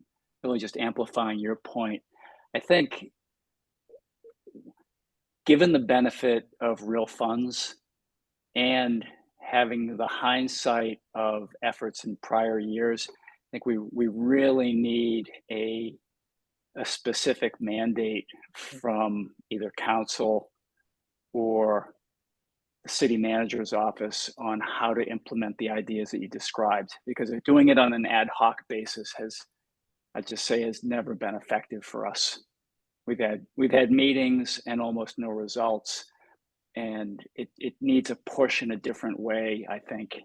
really just amplifying your point. I think given the benefit of real funds and having the hindsight of efforts in prior years, I think we really need a specific mandate from either council or the city manager's office on how to implement the ideas that you described, because doing it on an ad hoc basis has, I'd just say, has never been effective for us. We've had meetings and almost no results, and it needs a push in a different way, I think,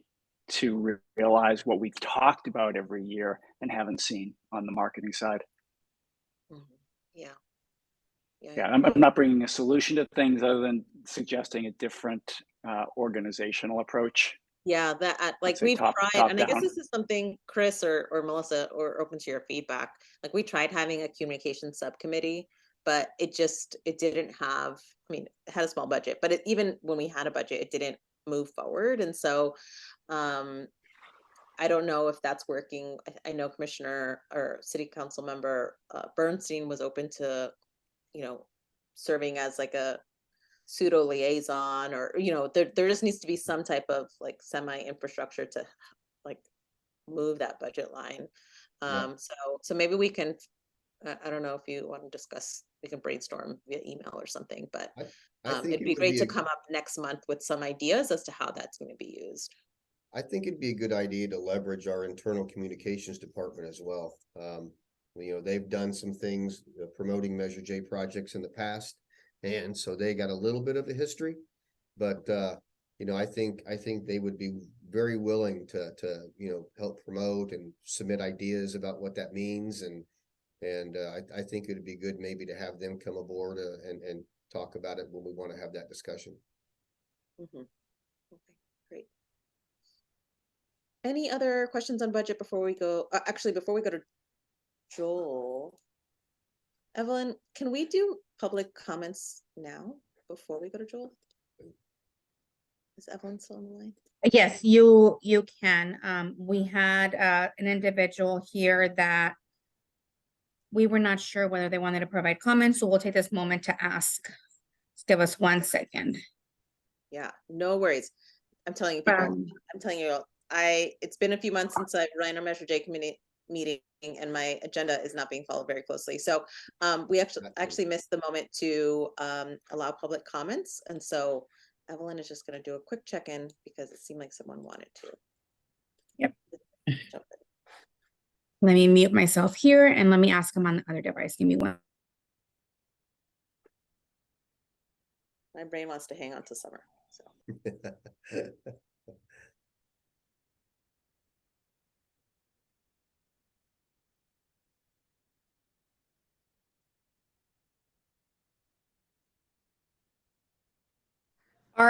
to realize what we've talked about every year and haven't seen on the marketing side. Mhm. Yeah. Yeah, I'm not bringing a solution to things other than suggesting a different organizational approach. Yeah, that like say we've top tried, and I guess down. this is something Chris or Melissa or open to your feedback. Like we tried having a communication subcommittee, but it didn't have. I mean, it had a small budget, but even when we had a budget, it didn't move forward. And so, I don't know if that's working. I know Commissioner or City Council member Bernstein was open to, serving as like a pseudo liaison, or there just needs to be some type of like semi infrastructure to like move that budget line. So maybe we can, I don't know if you want to discuss, we can brainstorm via email or something, but I think it'd it be would great be to a- come up next month with some ideas as to how that's going to be used. I think it'd be a good idea to leverage our internal communications department as well. They've done some things promoting Measure J projects in the past, and so they got a little bit of a history. But I think they would be very willing to help promote and submit ideas about what that means, and I think it'd be good maybe to have them come aboard and talk about it when we want to have that discussion. Okay, great. Any other questions on budget before we go? Actually, before we go to Joel, Evelyn, can we do public comments now before we go to Joel? Is Evelyn still on the line? Yes, you can. We had an individual here that we were not sure whether they wanted to provide comments, so we'll take this moment to ask. Just give us 1 second. Yeah, no worries. I'm telling you, people, I'm telling you, it's been a few months since I've run a Measure J committee meeting, and my agenda is not being followed very closely. So we actually missed the moment to allow public comments. And so Evelyn is just going to do a quick check-in because it seemed like someone wanted to. Yep. Jump in. Let me mute myself here and let me ask him on the other device. Give me one. My brain wants to hang on to summer. So.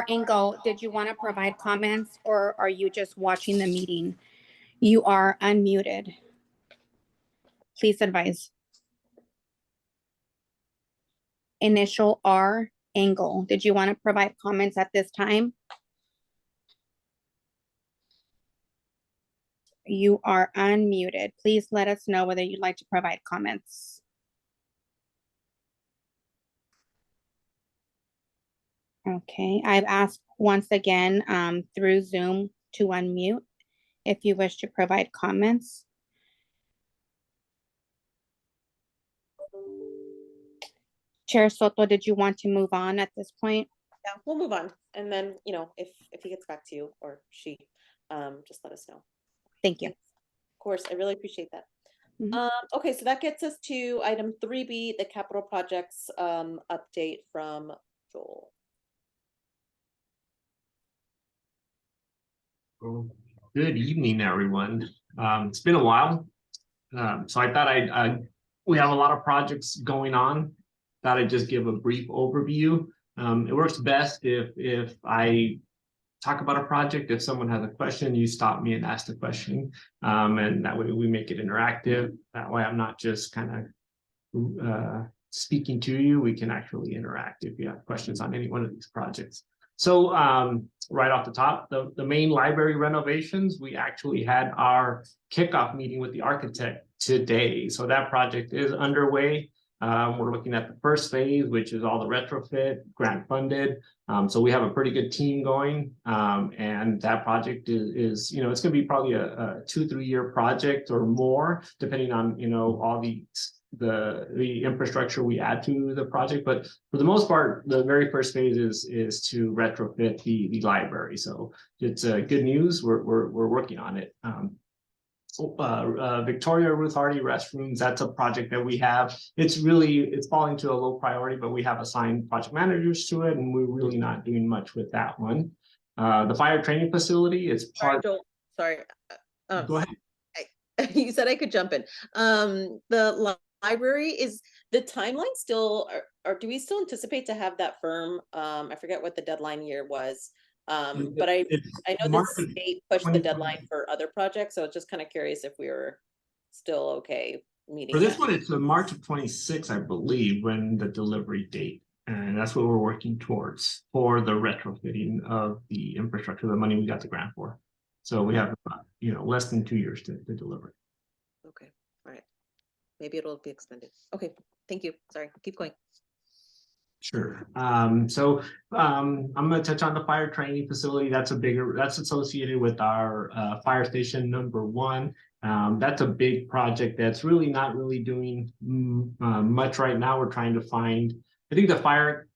Engel, did you want to provide comments or are you just watching the meeting? You are unmuted. Please advise. Initial R, Engel. Did you want to provide comments at this time? You are unmuted. Please let us know whether you'd like to provide comments. Okay, I've asked once again through Zoom to unmute if you wish to provide comments. Chair Soto, did you want to move on at this point? Yeah, we'll move on. And then, if he gets back to you or she, just let us know. Thank you. Of course, I really appreciate that. Okay, so that gets us to item 3B, the capital projects update from Joel. Well, good evening, everyone. It's been a while. So I thought we have a lot of projects going on. Thought I'd just give a brief overview. It works best if I talk about a project. If someone has a question, you stop me and ask the question. And that way we make it interactive. That way I'm not just kind of speaking to you, we can actually interact if you have questions on any one of these projects. So right off the top, the main library renovations, we actually had our kickoff meeting with the architect today. So that project is underway. We're looking at the first phase, which is all the retrofit, grant funded. So we have a pretty good team going. And that project is you know, it's going to be probably a 2-3 year project or more, depending on, you know, all the infrastructure we add to the project. But for the most part, the very first phase is to retrofit the library. So it's good news. We're working on it. Victoria Ruth Hardy restrooms, that's a project that we have. It's falling to a low priority, but we have assigned project managers to it, and we're really not doing much with that one. The fire training facility is part. Sorry. Go ahead. You said I could jump in. The library, is the timeline still, or do we still anticipate to have that firm? I forget what the deadline year was. But I know the state pushed the deadline for other projects, so I was just kind of curious if we were still okay meeting. For this one, it's March of 26, I believe, when the delivery date, and that's what we're working towards for the retrofitting of the infrastructure, the money we got the grant for. So we have, you know, less than 2 years to deliver. Okay, all right. Maybe it'll be expended. Okay, thank you. Sorry, keep going. Sure. I'm going to touch on the fire training facility. That's associated with our fire station #1. That's a big project that's really not doing much right now. We're trying to find, I think the fire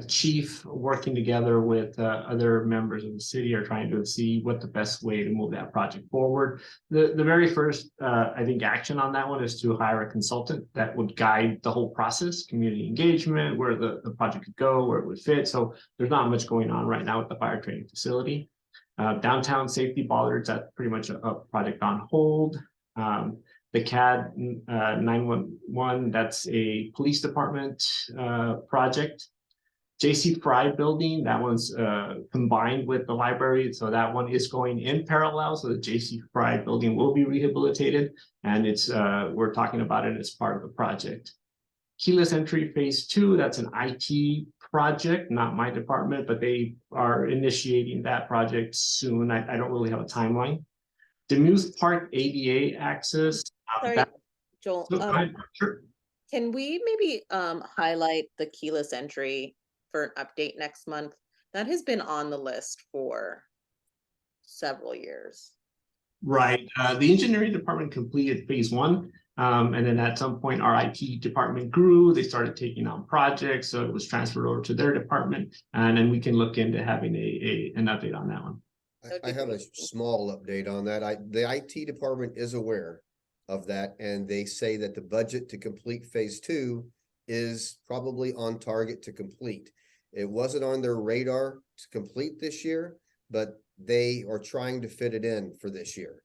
chief working together with other members of the city are trying to see what the best way to move that project forward. The very first, I think, action on that one is to hire a consultant that would guide the whole process, community engagement, where the project could go, where it would fit. So there's not much going on right now with the fire training facility. Downtown safety bollards, that's pretty much a project on hold. The CAD 911, that's a police department project. JC Fry building, that one's combined with the library, so that one is going in parallel. So the JC Fry building will be rehabilitated, and it's we're talking about it as part of the project. Keyless entry phase 2, that's an IT project, not my department, but they are initiating that project soon. I don't really have a timeline. Demuse Park ADA access. Sorry, Joel. Sure. Can we maybe highlight the keyless entry for an update next month? That has been on the list for several years. Right. The engineering department completed phase 1. And then at some point, our IT department grew. They started taking on projects, so it was transferred over to their department. And then we can look into having an update on that one. I have a small update on that. The IT department is aware of that, and they say that the budget to complete phase 2 is probably on target to complete. It wasn't on their radar to complete this year, but they are trying to fit it in for this year.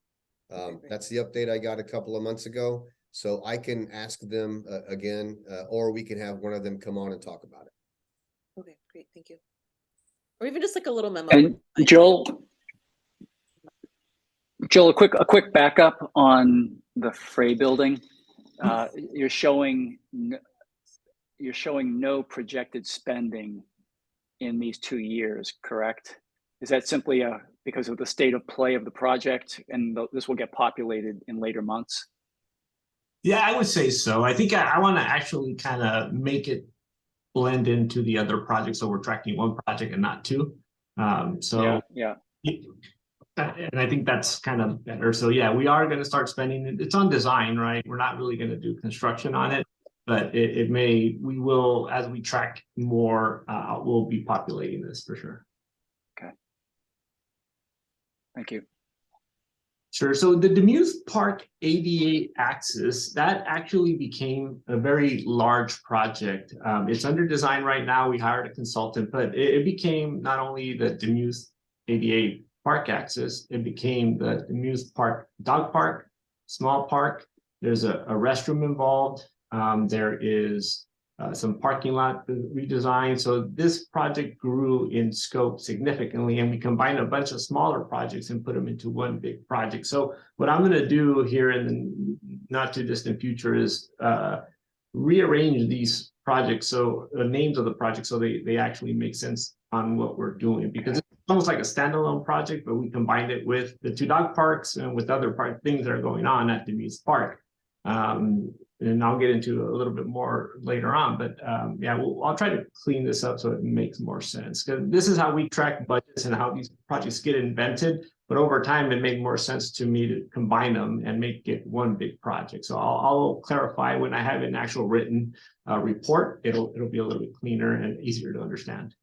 That's the update I got a couple of months ago. So I can ask them again, or we can have one of them come on and talk about it. Okay, great, thank you. Or even just like a little memo. And Joel, a quick backup on the Frey building. You're showing no projected spending in these 2 years, correct? Is that simply because of the state of play of the project, and this will get populated in later months? Yeah, I would say so. I think I want to actually kind of make it blend into the other projects, so we're tracking one project and not two. Yeah. And I think that's kind of better. So yeah, we are going to start spending. It's on design, right? We're not really going to do construction on it, but we will, as we track more, we'll be populating this for sure. Okay. Thank you. Sure. So the Demuse Park ADA access, that actually became a very large project. It's under design right now. We hired a consultant, but it became not only the Demuse ADA park access, it became the Demuse Park dog park, small park. There's a restroom involved. There is some parking lot redesign. So this project grew in scope significantly, and we combined a bunch of smaller projects and put them into one big project. So what I'm going to do here in the not too distant future is rearrange these projects, so the names of the projects, so they actually make sense on what we're doing, because it's almost like a standalone project, but we combined it with the 2 dog parks and with other things that are going on at Demise Park. And I'll get into a little bit more later on, but yeah, I'll try to clean this up so it makes more sense, because this is how we track budgets and how these projects get invented. But over time, it made more sense to me to combine them and make it one big project. So I'll clarify when I have an actual written report. It'll be a little bit cleaner and easier to understand.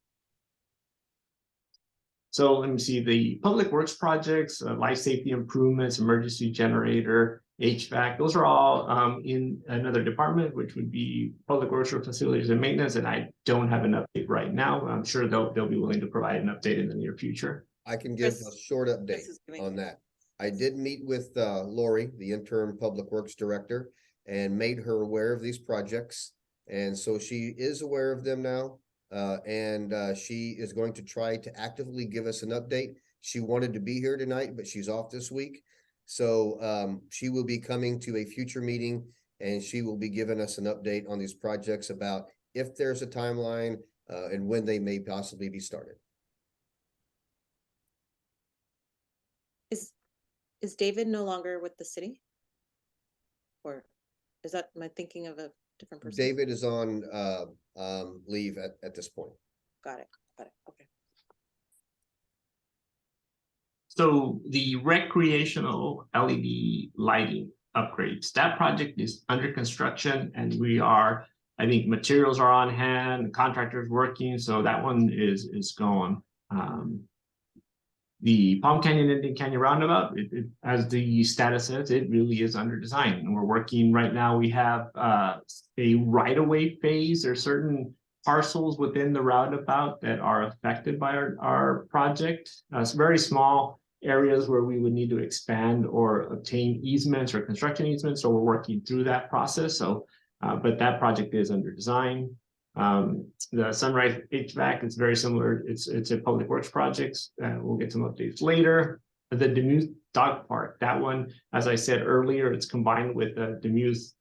So let me see, the public works projects, life safety improvements, emergency generator, HVAC, those are all in another department, which would be public works or facilities and maintenance. And I don't have an update right now. I'm sure they'll be willing to provide an update in the near future. I can give a Chris- short update Chris is giving- on that. I did meet with Lori, the interim public works director, and made her aware of these projects. And so she is aware of them now. And she is going to try to actively give us an update. She wanted to be here tonight, but she's off this week. So she will be coming to a future meeting, and she will be giving us an update on these projects about if there's a timeline and when they may possibly be started. Is David no longer with the city? Or is that, am I thinking of a different person? David is on leave at this point. Got it, okay. So the recreational LED lighting upgrades, that project is under construction, and I think materials are on hand, contractors working, so that one is going. The Palm Canyon Indian Canyon Roundabout, as the status says, it really is under design, and we're working right now. We have a right-of-way phase. There are certain parcels within the roundabout that are affected by our project. It's very small areas where we would need to expand or obtain easements or construction easements. So we're working through that process. So, but that project is under design. The Sunrise HVAC is very similar. It's a public works project. We'll get some updates later. The Demuth Dog Park, that one, as I said earlier, it's combined with the Demuth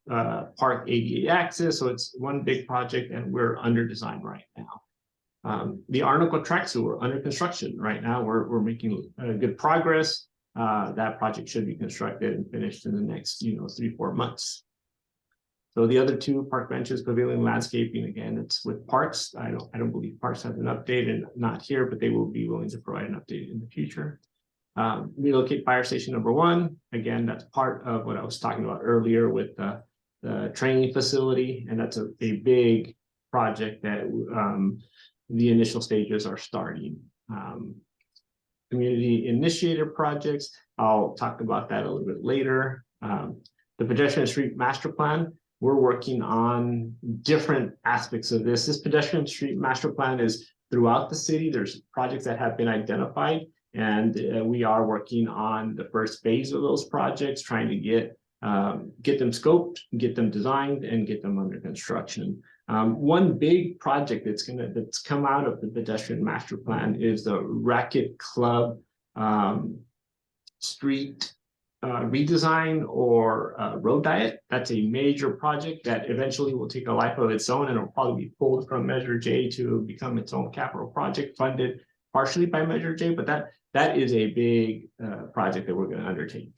Park ADA access. So it's one big project, and we're under design right now. The Arnold Track Sewer under construction right now. We're making good progress. That project should be constructed and finished in the next 3-4 months. So the other 2 park benches, pavilion landscaping, again, it's with Parks. I don't believe Parks has an update, and not here, but they will be willing to provide an update in the future. Relocate fire station number 1. Again, that's part of what I was talking about earlier with the training facility, and that's a big project that the initial stages are starting. Community initiated projects, I'll talk about that a little bit later. The pedestrian street master plan, we're working on different aspects of this. This pedestrian street master plan is throughout the city. There's projects that have been identified, and we are working on the first phase of those projects, trying to get them scoped, get them designed, and get them under construction. One big project that's come out of the pedestrian master plan is the Racket Club street redesign or road diet. That's a major project that eventually will take a life of its own, and it'll probably be pulled from Measure J to become its own capital project, funded partially by Measure J. But that is a big project that we're going to undertake.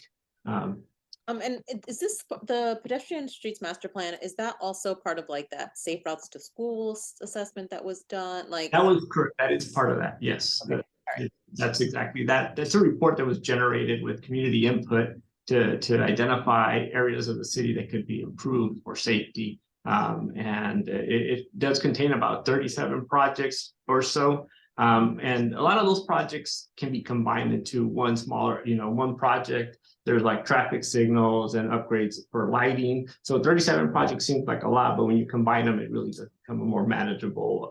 And is this the pedestrian streets master plan? Is that also part of like that safe routes to schools assessment that was done? Like that was correct. That is part of that. Yes. Okay. That's exactly that. That's a report that was generated with community input to identify areas of the city that could be improved for safety. And it does contain about 37 projects or so. And a lot of those projects can be combined into one smaller, one project. There's like traffic signals and upgrades for lighting. So 37 projects seems like a lot, but when you combine them, it really does become a more manageable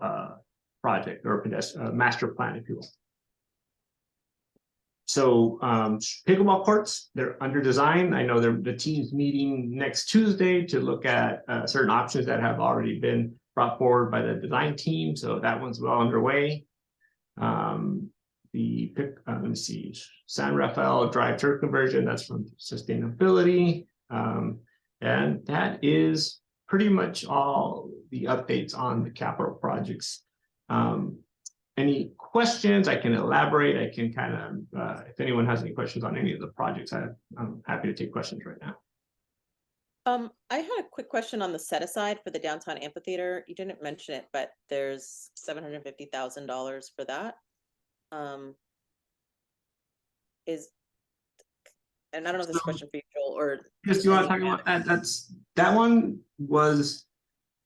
project or master plan, if you will. So pickleball courts, they're under design. I know the team's meeting next Tuesday to look at certain options that have already been brought forward by the design team. So that one's well underway. Let me see, San Rafael Drive turf conversion, that's from sustainability. And that is pretty much all the updates on the capital projects. Any questions? I can elaborate. I can kind of, if anyone has any questions on any of the projects, I'm happy to take questions right now. I had a quick question on the set aside for the downtown amphitheater. You didn't mention it, but there's $750,000 for that. And I don't know if this is a question for you, Joel, or Chris, you want to talk about that? That one was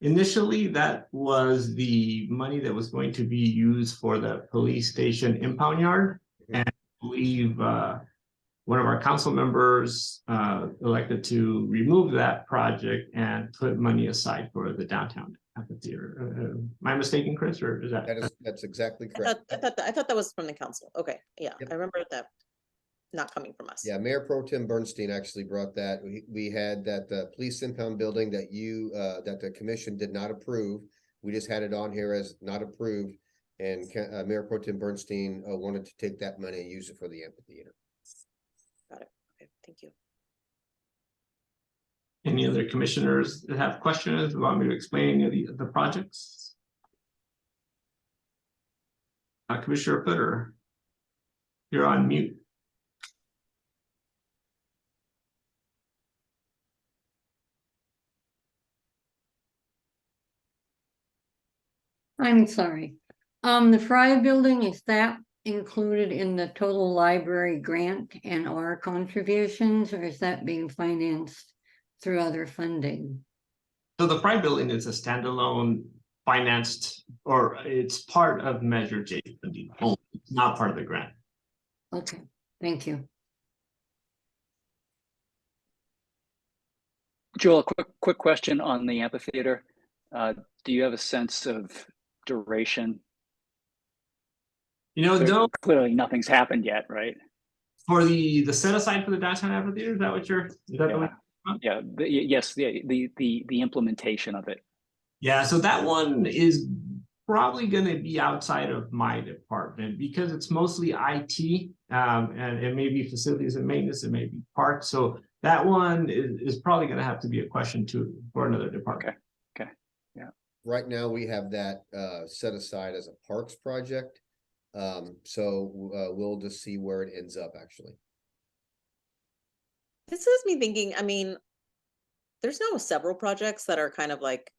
initially, that was the money that was going to be used for the police station impound yard. And I believe one of our council members elected to remove that project and put money aside for the downtown amphitheater. Am I mistaken, Chris, or is that? That's exactly correct. I thought that was from the council. Okay, yeah, Yep. I remember that not coming from us. Yeah, Mayor Pro Tem Bernstein actually brought that. We had that police impound building that that the commission did not approve. We just had it on here as not approved. And Mayor Pro Tem Bernstein wanted to take that money and use it for the amphitheater. Got it. Okay, thank you. Any other commissioners that have questions, want me to explain any of the projects? Commissioner Footer, you're on mute. I'm sorry. The Fry building, is that included in the total library grant and our contributions, or is that being financed through other funding? So the Fry building is a standalone financed, or it's part of Measure J funding, it's not part of the grant. Okay, thank you. Joel, quick question on the amphitheater. Do you have a sense of duration? You know, no, Clearly nothing's happened yet, right? for the set aside for the downtown amphitheater, is that what you're, is that the one? Yeah, yes, the implementation of it. Yeah, so that one is probably going to be outside of my department because it's mostly IT, and it may be facilities and maintenance, it may be parks. So that one is probably going to have to be a question for another department. Okay, yeah. Right now, we have that set aside as a parks project. So we'll just see where it ends up, actually. This has me thinking, I mean, there's now several projects that are kind of like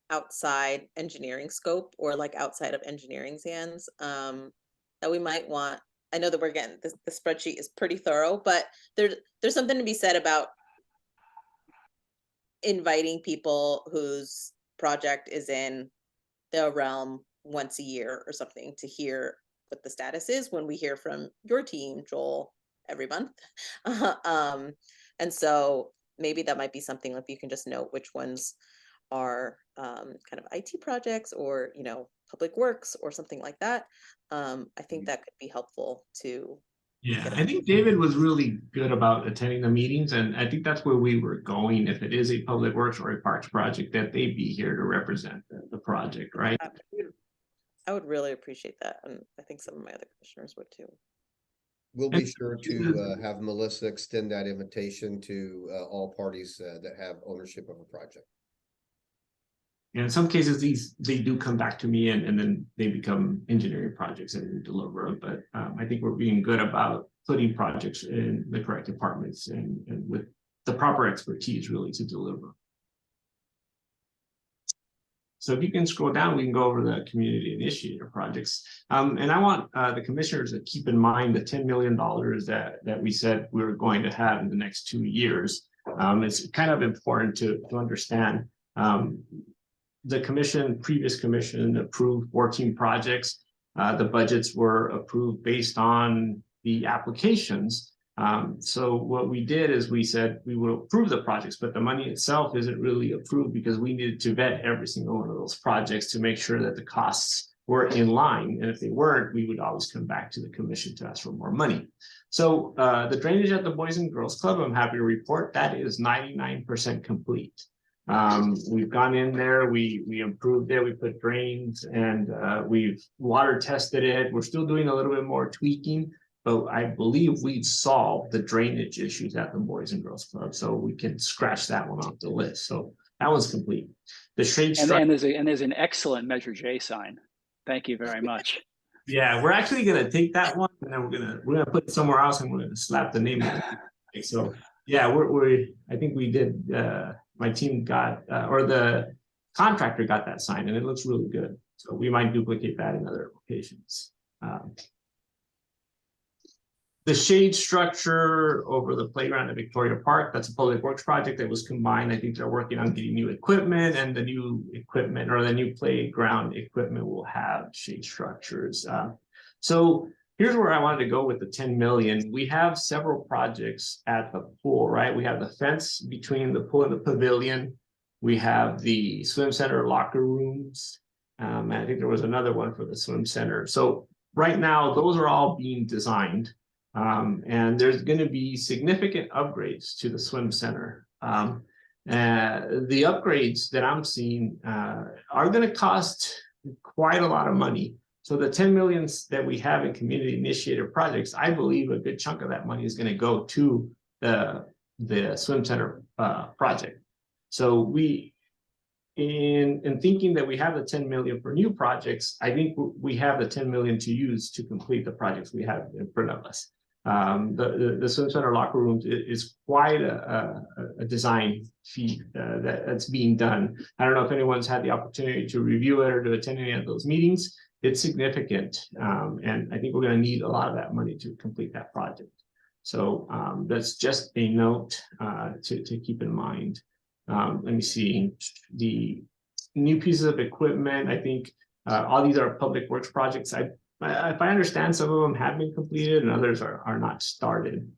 outside engineering scope or like outside of engineering's hands, that we might want. I know that we're getting the spreadsheet is pretty thorough, but there's something to be said about inviting people whose project is in the realm once a year or something to hear what the status is when we hear from your team, Joel, every month. And so maybe that might be something like you can just note which ones are kind of IT projects or, you know, public works or something like that. I think that could be helpful to. Yeah, I think David was really good about attending the meetings, and I think that's where we were going. If it is a public works or a parks project, that they be here to represent the project, right? I would really appreciate that, and I think some of my other commissioners would too. We'll be sure to have Melissa extend that invitation to all parties that have ownership of a project. And in some cases, they do come back to me and then they become engineering projects and we deliver them. But I think we're being good about putting projects in the correct departments and with the proper expertise really to deliver. So if you can scroll down, we can go over the community initiator projects. And I want the commissioners to keep in mind the $10 million that we said we were going to have in the next 2 years. It's kind of important to understand. The previous commission approved 14 projects. The budgets were approved based on the applications. So what we did is we said we will approve the projects, but the money itself isn't really approved because we needed to vet every single one of those projects to make sure that the costs were in line. And if they weren't, we would always come back to the commission to ask for more money. So the drainage at the Boys and Girls Club, I'm happy to report that is 99% complete. We've gone in there, we improved it, we put drains and we've water tested it. We're still doing a little bit more tweaking, but I believe we'd solved the drainage issues at the Boys and Girls Club, so we can scratch that one off the list. So that one's complete. The shade And, structure. and there's an excellent Measure J sign. Thank you very much. Yeah, we're actually gonna take that one and then we're gonna put it somewhere else and we're gonna slap the name of it. So yeah, I think we did. My team got or the contractor got that sign and it looks really good. So we might duplicate that in other locations. The shade structure over the playground at Victoria Park, that's a public works project that was combined. I think they're working on getting new equipment, and the new equipment or the new playground equipment will have shade structures. So here's where I wanted to go with the 10 million. We have several projects at the pool, right? We have the fence between the pool and the pavilion. We have the swim center locker rooms. And I think there was another one for the swim center. So right now, those are all being designed. And there's going to be significant upgrades to the swim center. The upgrades that I'm seeing are going to cost quite a lot of money. So the 10 million that we have in community initiated projects, I believe a good chunk of that money is going to go to the swim center project. So in thinking that we have the 10 million for new projects, I think we have the 10 million to use to complete the projects we have in front of us. The swim center locker rooms is quite a design feat that's being done. I don't know if anyone's had the opportunity to review it or to attend any of those meetings. It's significant, and I think we're going to need a lot of that money to complete that project. So that's just a note to keep in mind. Let me see the new pieces of equipment. I think all these are public works projects. If I understand, some of them have been completed and others are not started.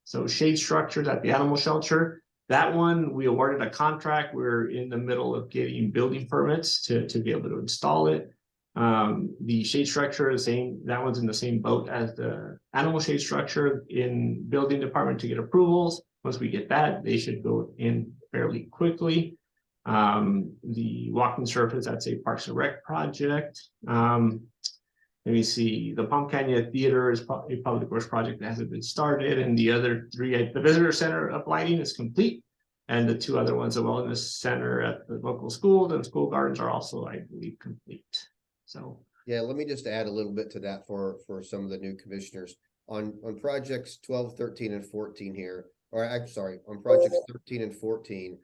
So shade structures at the animal shelter, that one we awarded a contract. We're in the middle of getting building permits to be able to install it. The shade structure is same. That one's in the same boat as the animal shade structure in building department to get approvals. Once we get that, they should go in fairly quickly. The walking surface, that's a Parks and Rec project. Let me see, the Palm Canyon Theater is a public works project that hasn't been started, and the other three, the visitor center uplighting is complete, and the two other ones, the wellness center at the local schools and school gardens, are also, I believe, complete. So yeah, let me just add a little bit to that for some of the new commissioners on projects 12, 13, and 14 here. Or I'm sorry, on projects 13 and 14,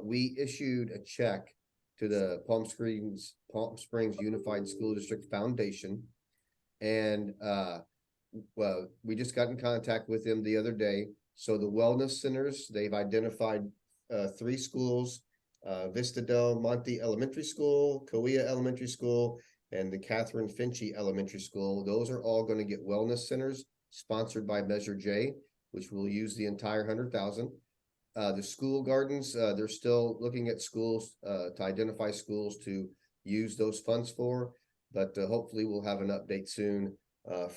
we issued a check to the Palm Springs Unified School District Foundation. And well, we just got in contact with them the other day. So the wellness centers, they've identified 3 schools, Vista Del Monte Elementary School, Cahuilla Elementary School, and the Catherine Finchy Elementary School. Those are all going to get wellness centers sponsored by Measure J, which will use the entire 100,000. The school gardens, they're still looking at schools to identify schools to use those funds for, but hopefully we'll have an update soon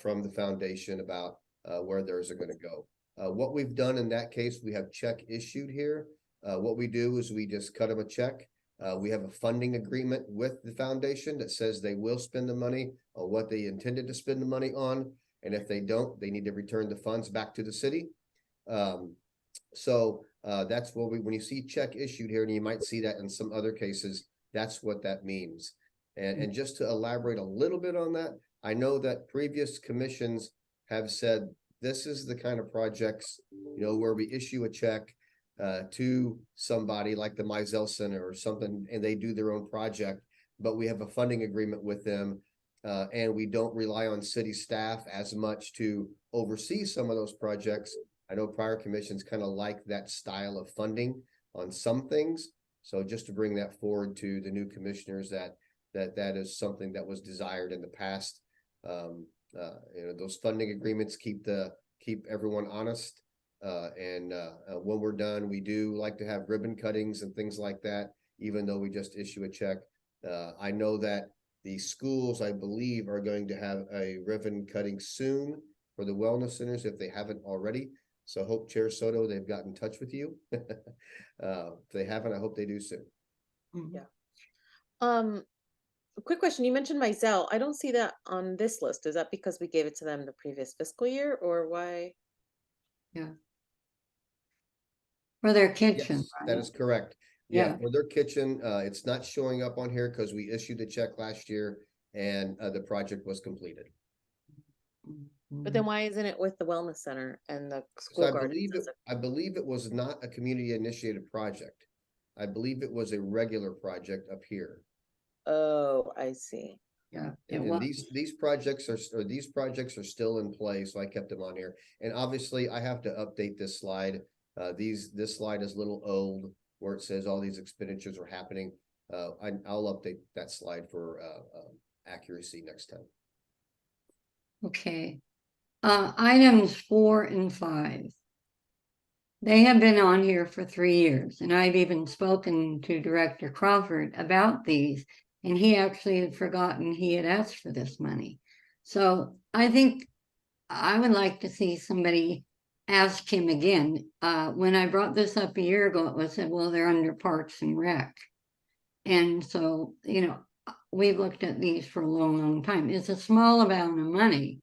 from the foundation about where those are going to go. What we've done in that case, we have check issued here. What we do is we just cut them a check. We have a funding agreement with the foundation that says they will spend the money on what they intended to spend the money on. And if they don't, they need to return the funds back to the city. So that's what when you see check issued here, and you might see that in some other cases, that's what that means. And just to elaborate a little bit on that, I know that previous commissions have said, this is the kind of projects, where we issue a check to somebody like the Mizell Center or something, and they do their own project, but we have a funding agreement with them. And we don't rely on city staff as much to oversee some of those projects. I know prior commissions kind of like that style of funding on some things. So just to bring that forward to the new commissioners, that is something that was desired in the past. Those funding agreements keep everyone honest. And when we're done, we do like to have ribbon cuttings and things like that, even though we just issue a check. I know that the schools, I believe, are going to have a ribbon cutting soon for the wellness centers if they haven't already. So hope, Chair Soto, they've got in touch with you. If they haven't, I hope they do soon. Yeah. A quick question, you mentioned Mizell. I don't see that on this list. Is that because we gave it to them the previous fiscal year or why? For their kitchen, Yes, that right? is correct. Yeah, Yeah. for their kitchen, it's not showing up on here because we issued the check last year and the project was completed. But then why isn't it with the wellness center and the So school I garden? believe it was not a community initiated project. I believe it was a regular project up here. Oh, I see. Yeah, it And was. these projects are still in place, so I kept them on here. And obviously I have to update this slide. This slide is a little old where it says all these expenditures are happening. I'll update that slide for accuracy next time. Okay. Items 4 and 5. They have been on here for 3 years, and I've even spoken to Director Crawford about these, and he actually had forgotten he had asked for this money. So I think I would like to see somebody ask him again. When I brought this up a year ago, it was said, well, they're under Parks and Rec. And so, we've looked at these for a long, long time. It's a small amount of money.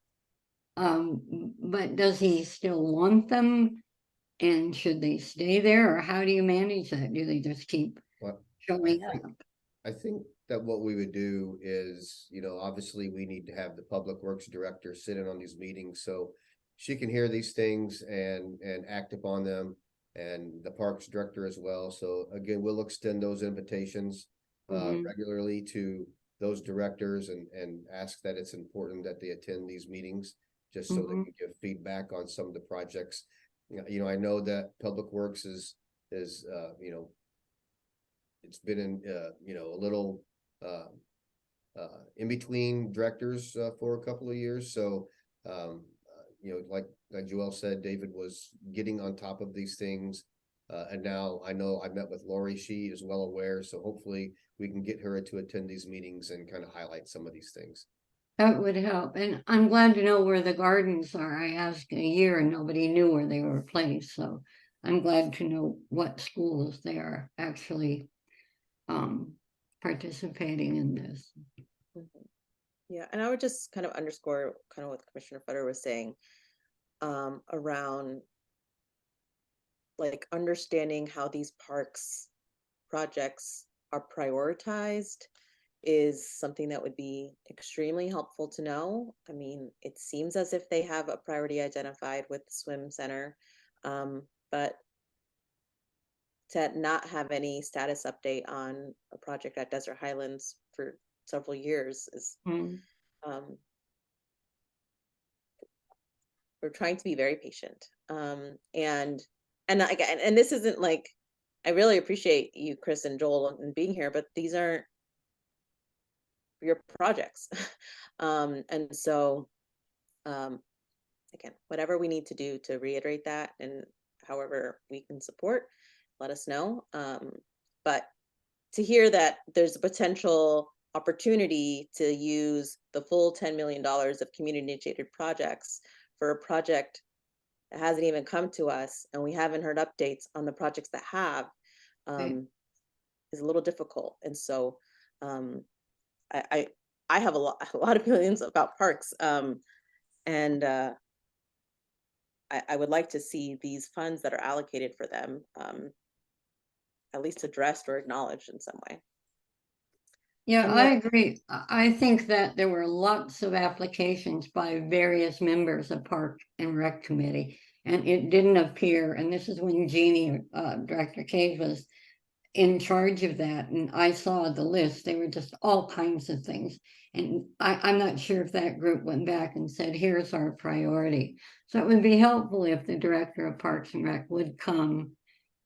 But does he still want them? And should they stay there, or how do you manage that? Do they just keep Well, showing I up? think- I think that what we would do is, obviously we need to have the Public Works Director sit in on these meetings, so she can hear these things and act upon them, and the Parks Director as well. So again, we'll extend those invitations Mhm. regularly to those directors and ask that it's important that they attend these meetings, just so they Mhm. can give feedback on some of the projects. I know that Public Works is it's been in, a little, in between directors, for a couple of years. So, like Joel said, David was getting on top of these things. And now I know I met with Lori, she is well aware. So hopefully we can get her to attend these meetings and kind of highlight some of these things. That would help. And I'm glad to know where the gardens are. I asked a year and nobody knew where they were placed. So I'm glad to know what schools they are actually participating in this. Mhm. Yeah, and I would just kind of underscore kind of what Commissioner Feder was saying around like understanding how these parks projects are prioritized is something that would be extremely helpful to know. I mean, it seems as if they have a priority identified with the swim center, but to not have any status update on a project at Desert Highlands for several years is Mm. we're trying to be very patient. And again, and this isn't like, I really appreciate you, Chris and Joel, and being here, but these aren't your projects. And so, again, whatever we need to do to reiterate that and however we can support, let us know. But to hear that there's a potential opportunity to use the full $10 million of community initiated projects for a project that hasn't even come to us and we haven't heard updates on the projects that have is a little difficult. And so I have a lot of feelings about parks, and I would like to see these funds that are allocated for them at least addressed or acknowledged in some way. Yeah, And I then- agree. I think that there were lots of applications by various members of Park and Rec Committee, and it didn't appear, and this is when Jeannie, Director Cage was in charge of that, and I saw the list. They were just all kinds of things. And I'm not sure if that group went back and said, here's our priority. So it would be helpful if the Director of Parks and Rec would come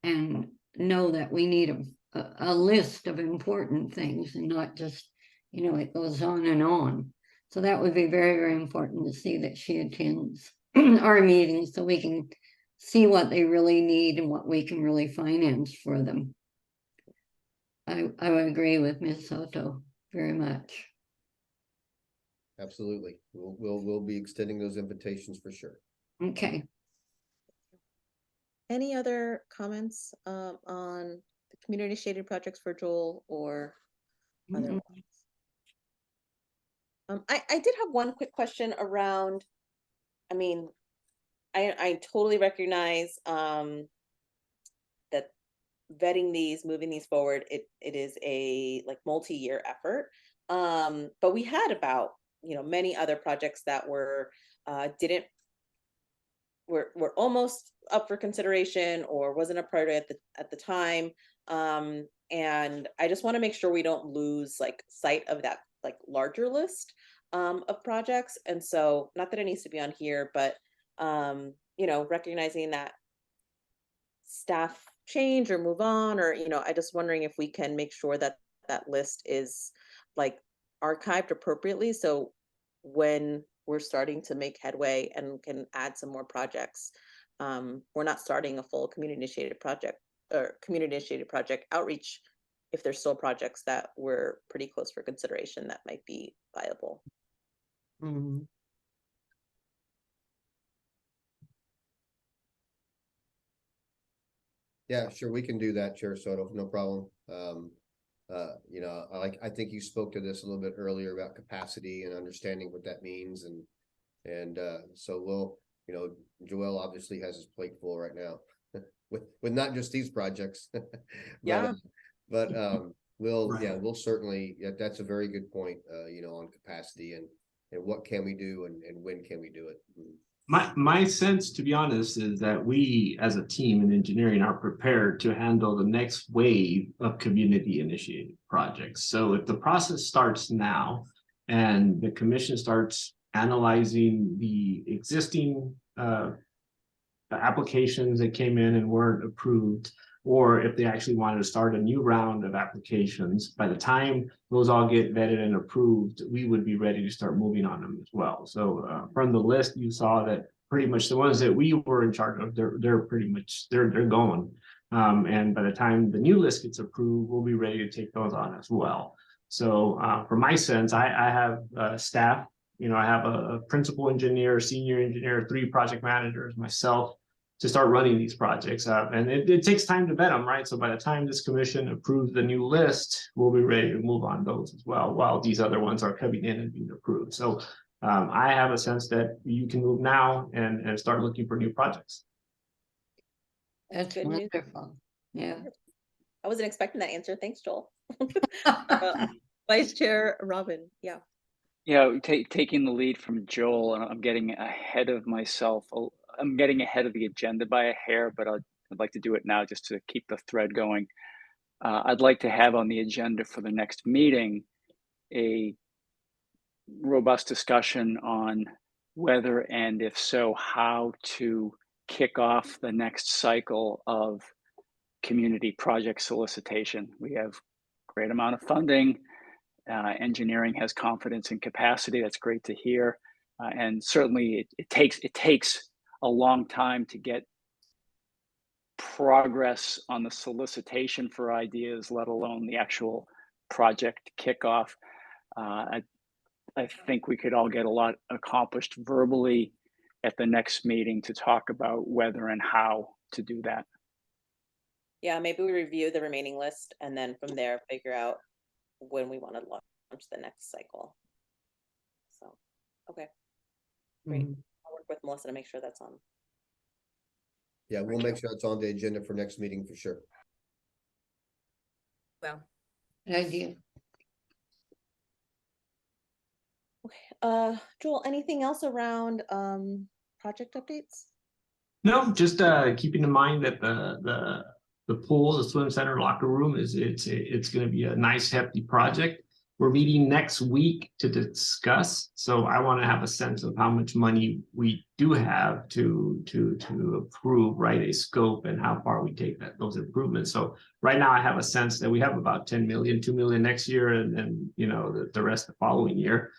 and know that we need a list of important things and not just, it goes on and on. So that would be very, very important to see that she attends our meetings so we can see what they really need and what we can really finance for them. I would agree with Ms. Soto very much. Absolutely. We'll be extending those invitations for sure. Okay. Any other comments on the community initiated projects for Joel or otherwise? I did have one quick question around, I mean, I totally recognize that vetting these, moving these forward, it is a like multi-year effort. But we had about, many other projects that were didn't were almost up for consideration or wasn't a priority at the time. And I just want to make sure we don't lose like sight of that like larger list of projects. And so not that it needs to be on here, but recognizing that staff change or move on, or I just wondering if we can make sure that that list is like archived appropriately, so when we're starting to make headway and can add some more projects, we're not starting a full community initiated project outreach if there's still projects that were pretty close for consideration that might be viable. Mhm. Yeah, sure, we can do that, Chair Soto, no problem. I think you spoke to this a little bit earlier about capacity and understanding what that means, and so we'll, Joel obviously has his plate full right now with not just these projects. Yeah. But Right. we'll certainly, that's a very good point, on capacity and what can we do and when can we do it. My sense, to be honest, is that we as a team in engineering are prepared to handle the next wave of community initiated projects. So if the process starts now and the commission starts analyzing the existing applications that came in and weren't approved, or if they actually wanted to start a new round of applications, by the time those all get vetted and approved, we would be ready to start moving on them as well. So from the list, you saw that pretty much the ones that we were in charge of, they're pretty much, they're going. And by the time the new list gets approved, we'll be ready to take those on as well. So for my sense, I have staff, I have a principal engineer, senior engineer, 3 project managers, myself, to start running these projects up. And it takes time to vet them, right? So by the time this commission approves the new list, we'll be ready to move on those as well, while these other ones are coming in and being approved. So I have a sense that you can move now and start looking for new projects. That's Good news. wonderful. Yeah. I wasn't expecting that answer. Thanks, Joel. Vice Chair Robin, yeah. Yeah, taking the lead from Joel, and I'm getting ahead of myself. I'm getting ahead of the agenda by a hair, but I'd like to do it now just to keep the thread going. I'd like to have on the agenda for the next meeting a robust discussion on whether, and if so, how to kick off the next cycle of community project solicitation. We have a great amount of funding. Engineering has confidence and capacity. That's great to hear. And certainly it takes a long time to get progress on the solicitation for ideas, let alone the actual project kickoff. I think we could all get a lot accomplished verbally at the next meeting to talk about whether and how to do that. Yeah, maybe we review the remaining list and then from there figure out when we want to launch the next cycle. So, okay, great. I'll work with Melissa to make sure that's on. Yeah, we'll make sure it's on the agenda for next meeting for sure. Well, Good idea. okay. Joel, anything else around project updates? No, just keeping in mind that the pool, the swim center, locker room it's going to be a nice hefty project. We're meeting next week to discuss, so I want to have a sense of how much money we do have to approve, write a scope, and how far we take those improvements. So right now I have a sense that we have about 10 million, 2 million next year, and the rest the following year.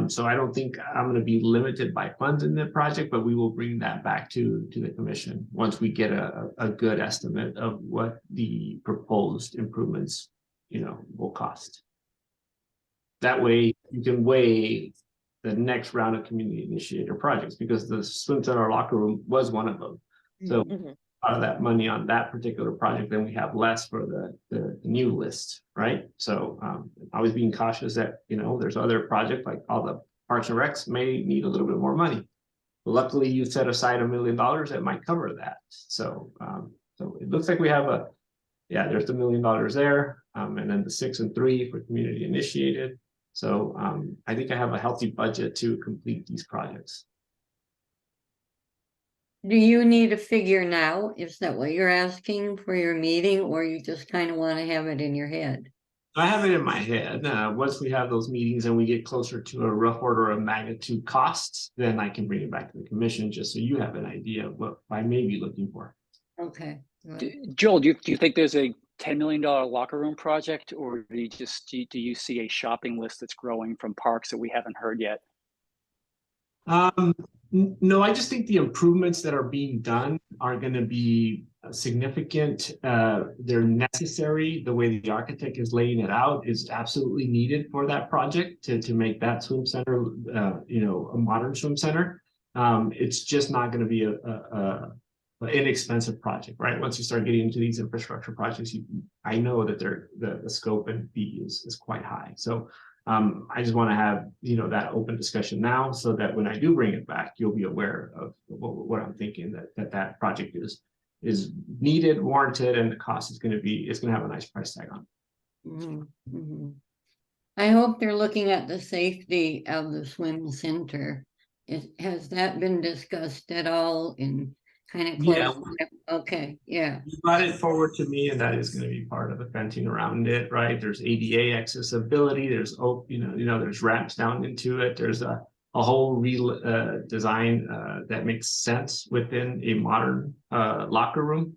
So I don't think I'm going to be limited by funds in the project, but we will bring that back to the commission once we get a good estimate of what the proposed improvements, will cost. That way you can weigh the next round of community initiator projects, because the swim center locker room was one of them. So a lot of that money on that particular project, then we have less for the new list, right? So always being cautious that, you know, there's other projects like all the Parks and Recs may need a little bit more money. Luckily, you set aside $1 million that might cover that. So so it looks like we have there's the $1 million there, and then the 6 and 3 for community initiated. So I think I have a healthy budget to complete these projects. Do you need a figure now? Is that what you're asking for your meeting, or you just kind of want to have it in your head? I have it in my head. Once we have those meetings and we get closer to a rough order of magnitude costs, then I can bring it back to the commission just so you have an idea of what I may be looking for. Okay. Joel, do you think there's a $10 million locker room project, or do you see a shopping list that's growing from parks that we haven't heard yet? No, I just think the improvements that are being done are going to be significant. They're necessary. The way the architect is laying it out is absolutely needed for that project to make that swim center, you know, a modern swim center. It's just not going to be an inexpensive project, right? Once you start getting into these infrastructure projects, I know that the scope and fee is quite high. So I just want to have, you know, that open discussion now so that when I do bring it back, you'll be aware of what I'm thinking, that project is needed, warranted, and the cost is going to have a nice price tag on it. Mm-hmm. Mm-hmm. I hope they're looking at the safety of the swim center. Has that been discussed at all in kind of close? Yeah. Okay, yeah. You brought it forward to me, and that is going to be part of the fencing around it, right? There's ADA accessibility. There's there's ramps down into it. There's a whole design that makes sense within a modern locker room.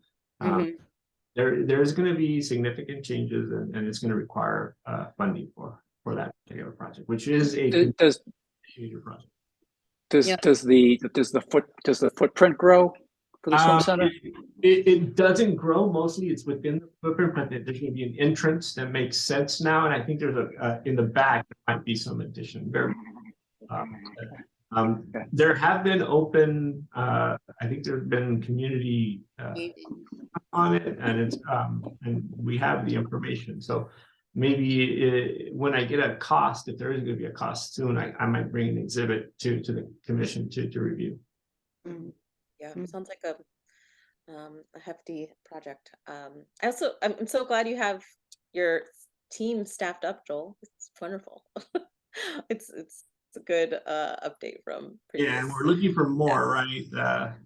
There's going to be significant changes, and it's going to require funding for that particular project, which is a major project. Does the footprint grow for the swim center? It doesn't grow. Mostly it's within the footprint, but there's going to be an entrance that makes sense now. And I think there's in the back, there might be some addition. There have been open, I think there's been community on it, and it's and we have the information. So maybe when I get a cost, if there is going to be a cost soon, I might bring an exhibit to the commission to review. Yeah, it sounds like a hefty project. I'm so glad you have your team staffed up, Joel. It's wonderful. It's a good update from previous. Yeah, and we're looking for more, right?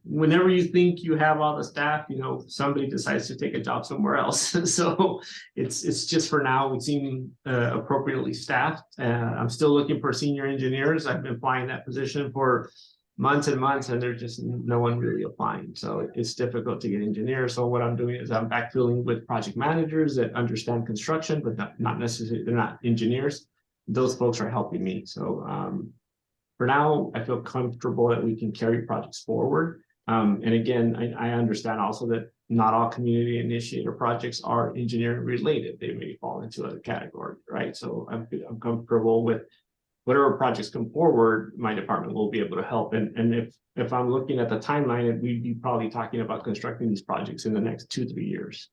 Whenever you think you have all the staff, you know, somebody decides to take a job somewhere else. So it's just for now, we seem appropriately staffed. I'm still looking for senior engineers. I've been applying that position for months and months, and there's just no one really applying. So it's difficult to get engineers. So what I'm doing is I'm backfilling with project managers that understand construction, but not necessarily, they're not engineers. Those folks are helping me. So for now, I feel comfortable that we can carry projects forward. And again, I understand also that not all community initiator projects are engineering related. They may fall into other categories, right? So I'm comfortable with whatever projects come forward, my department will be able to help. And if I'm looking at the timeline, we'd be probably talking about constructing these projects in the next 2-3 years.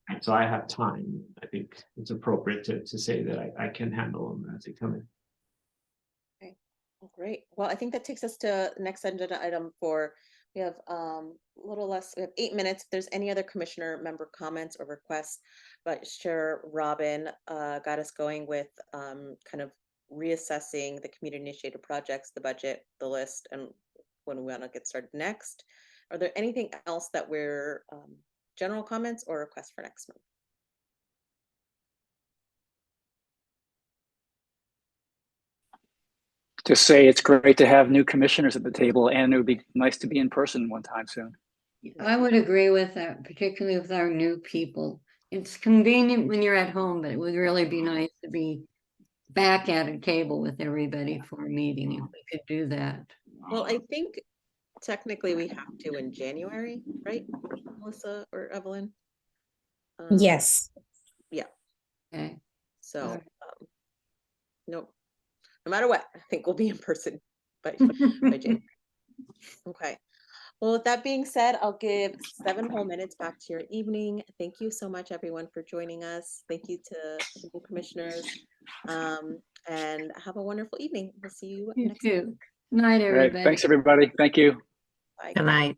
And so I have time. I think it's appropriate to say that I can handle them as they come in. Okay, well, great. Well, I think that takes us to the next agenda item we have a little less, we have 8 minutes. If there's any other commissioner member comments or requests, but sure, Robin got us going with kind of reassessing the community initiated projects, the budget, the list, and when we want to get started next. Are there anything else that we're general comments or requests for next month? To say it's great to have new commissioners at the table, and it would be nice to be in person one time soon. I would agree with that, particularly with our new people. It's convenient when you're at home, but it would really be nice to be back at a table with everybody for a meeting if we could do that. Well, I think technically we have to in January, right, Melissa or Evelyn? Yes. Yeah. Okay. So, no matter what, I think we'll be in person by January. Okay. Well, with that being said, I'll give 7 whole minutes back to your evening. Thank you so much, everyone, for joining us. Thank you to the new commissioners. And have a wonderful evening. We'll see you You next too. time. Night, All right, everybody. thanks, everybody. Thank you. Bye. Good night.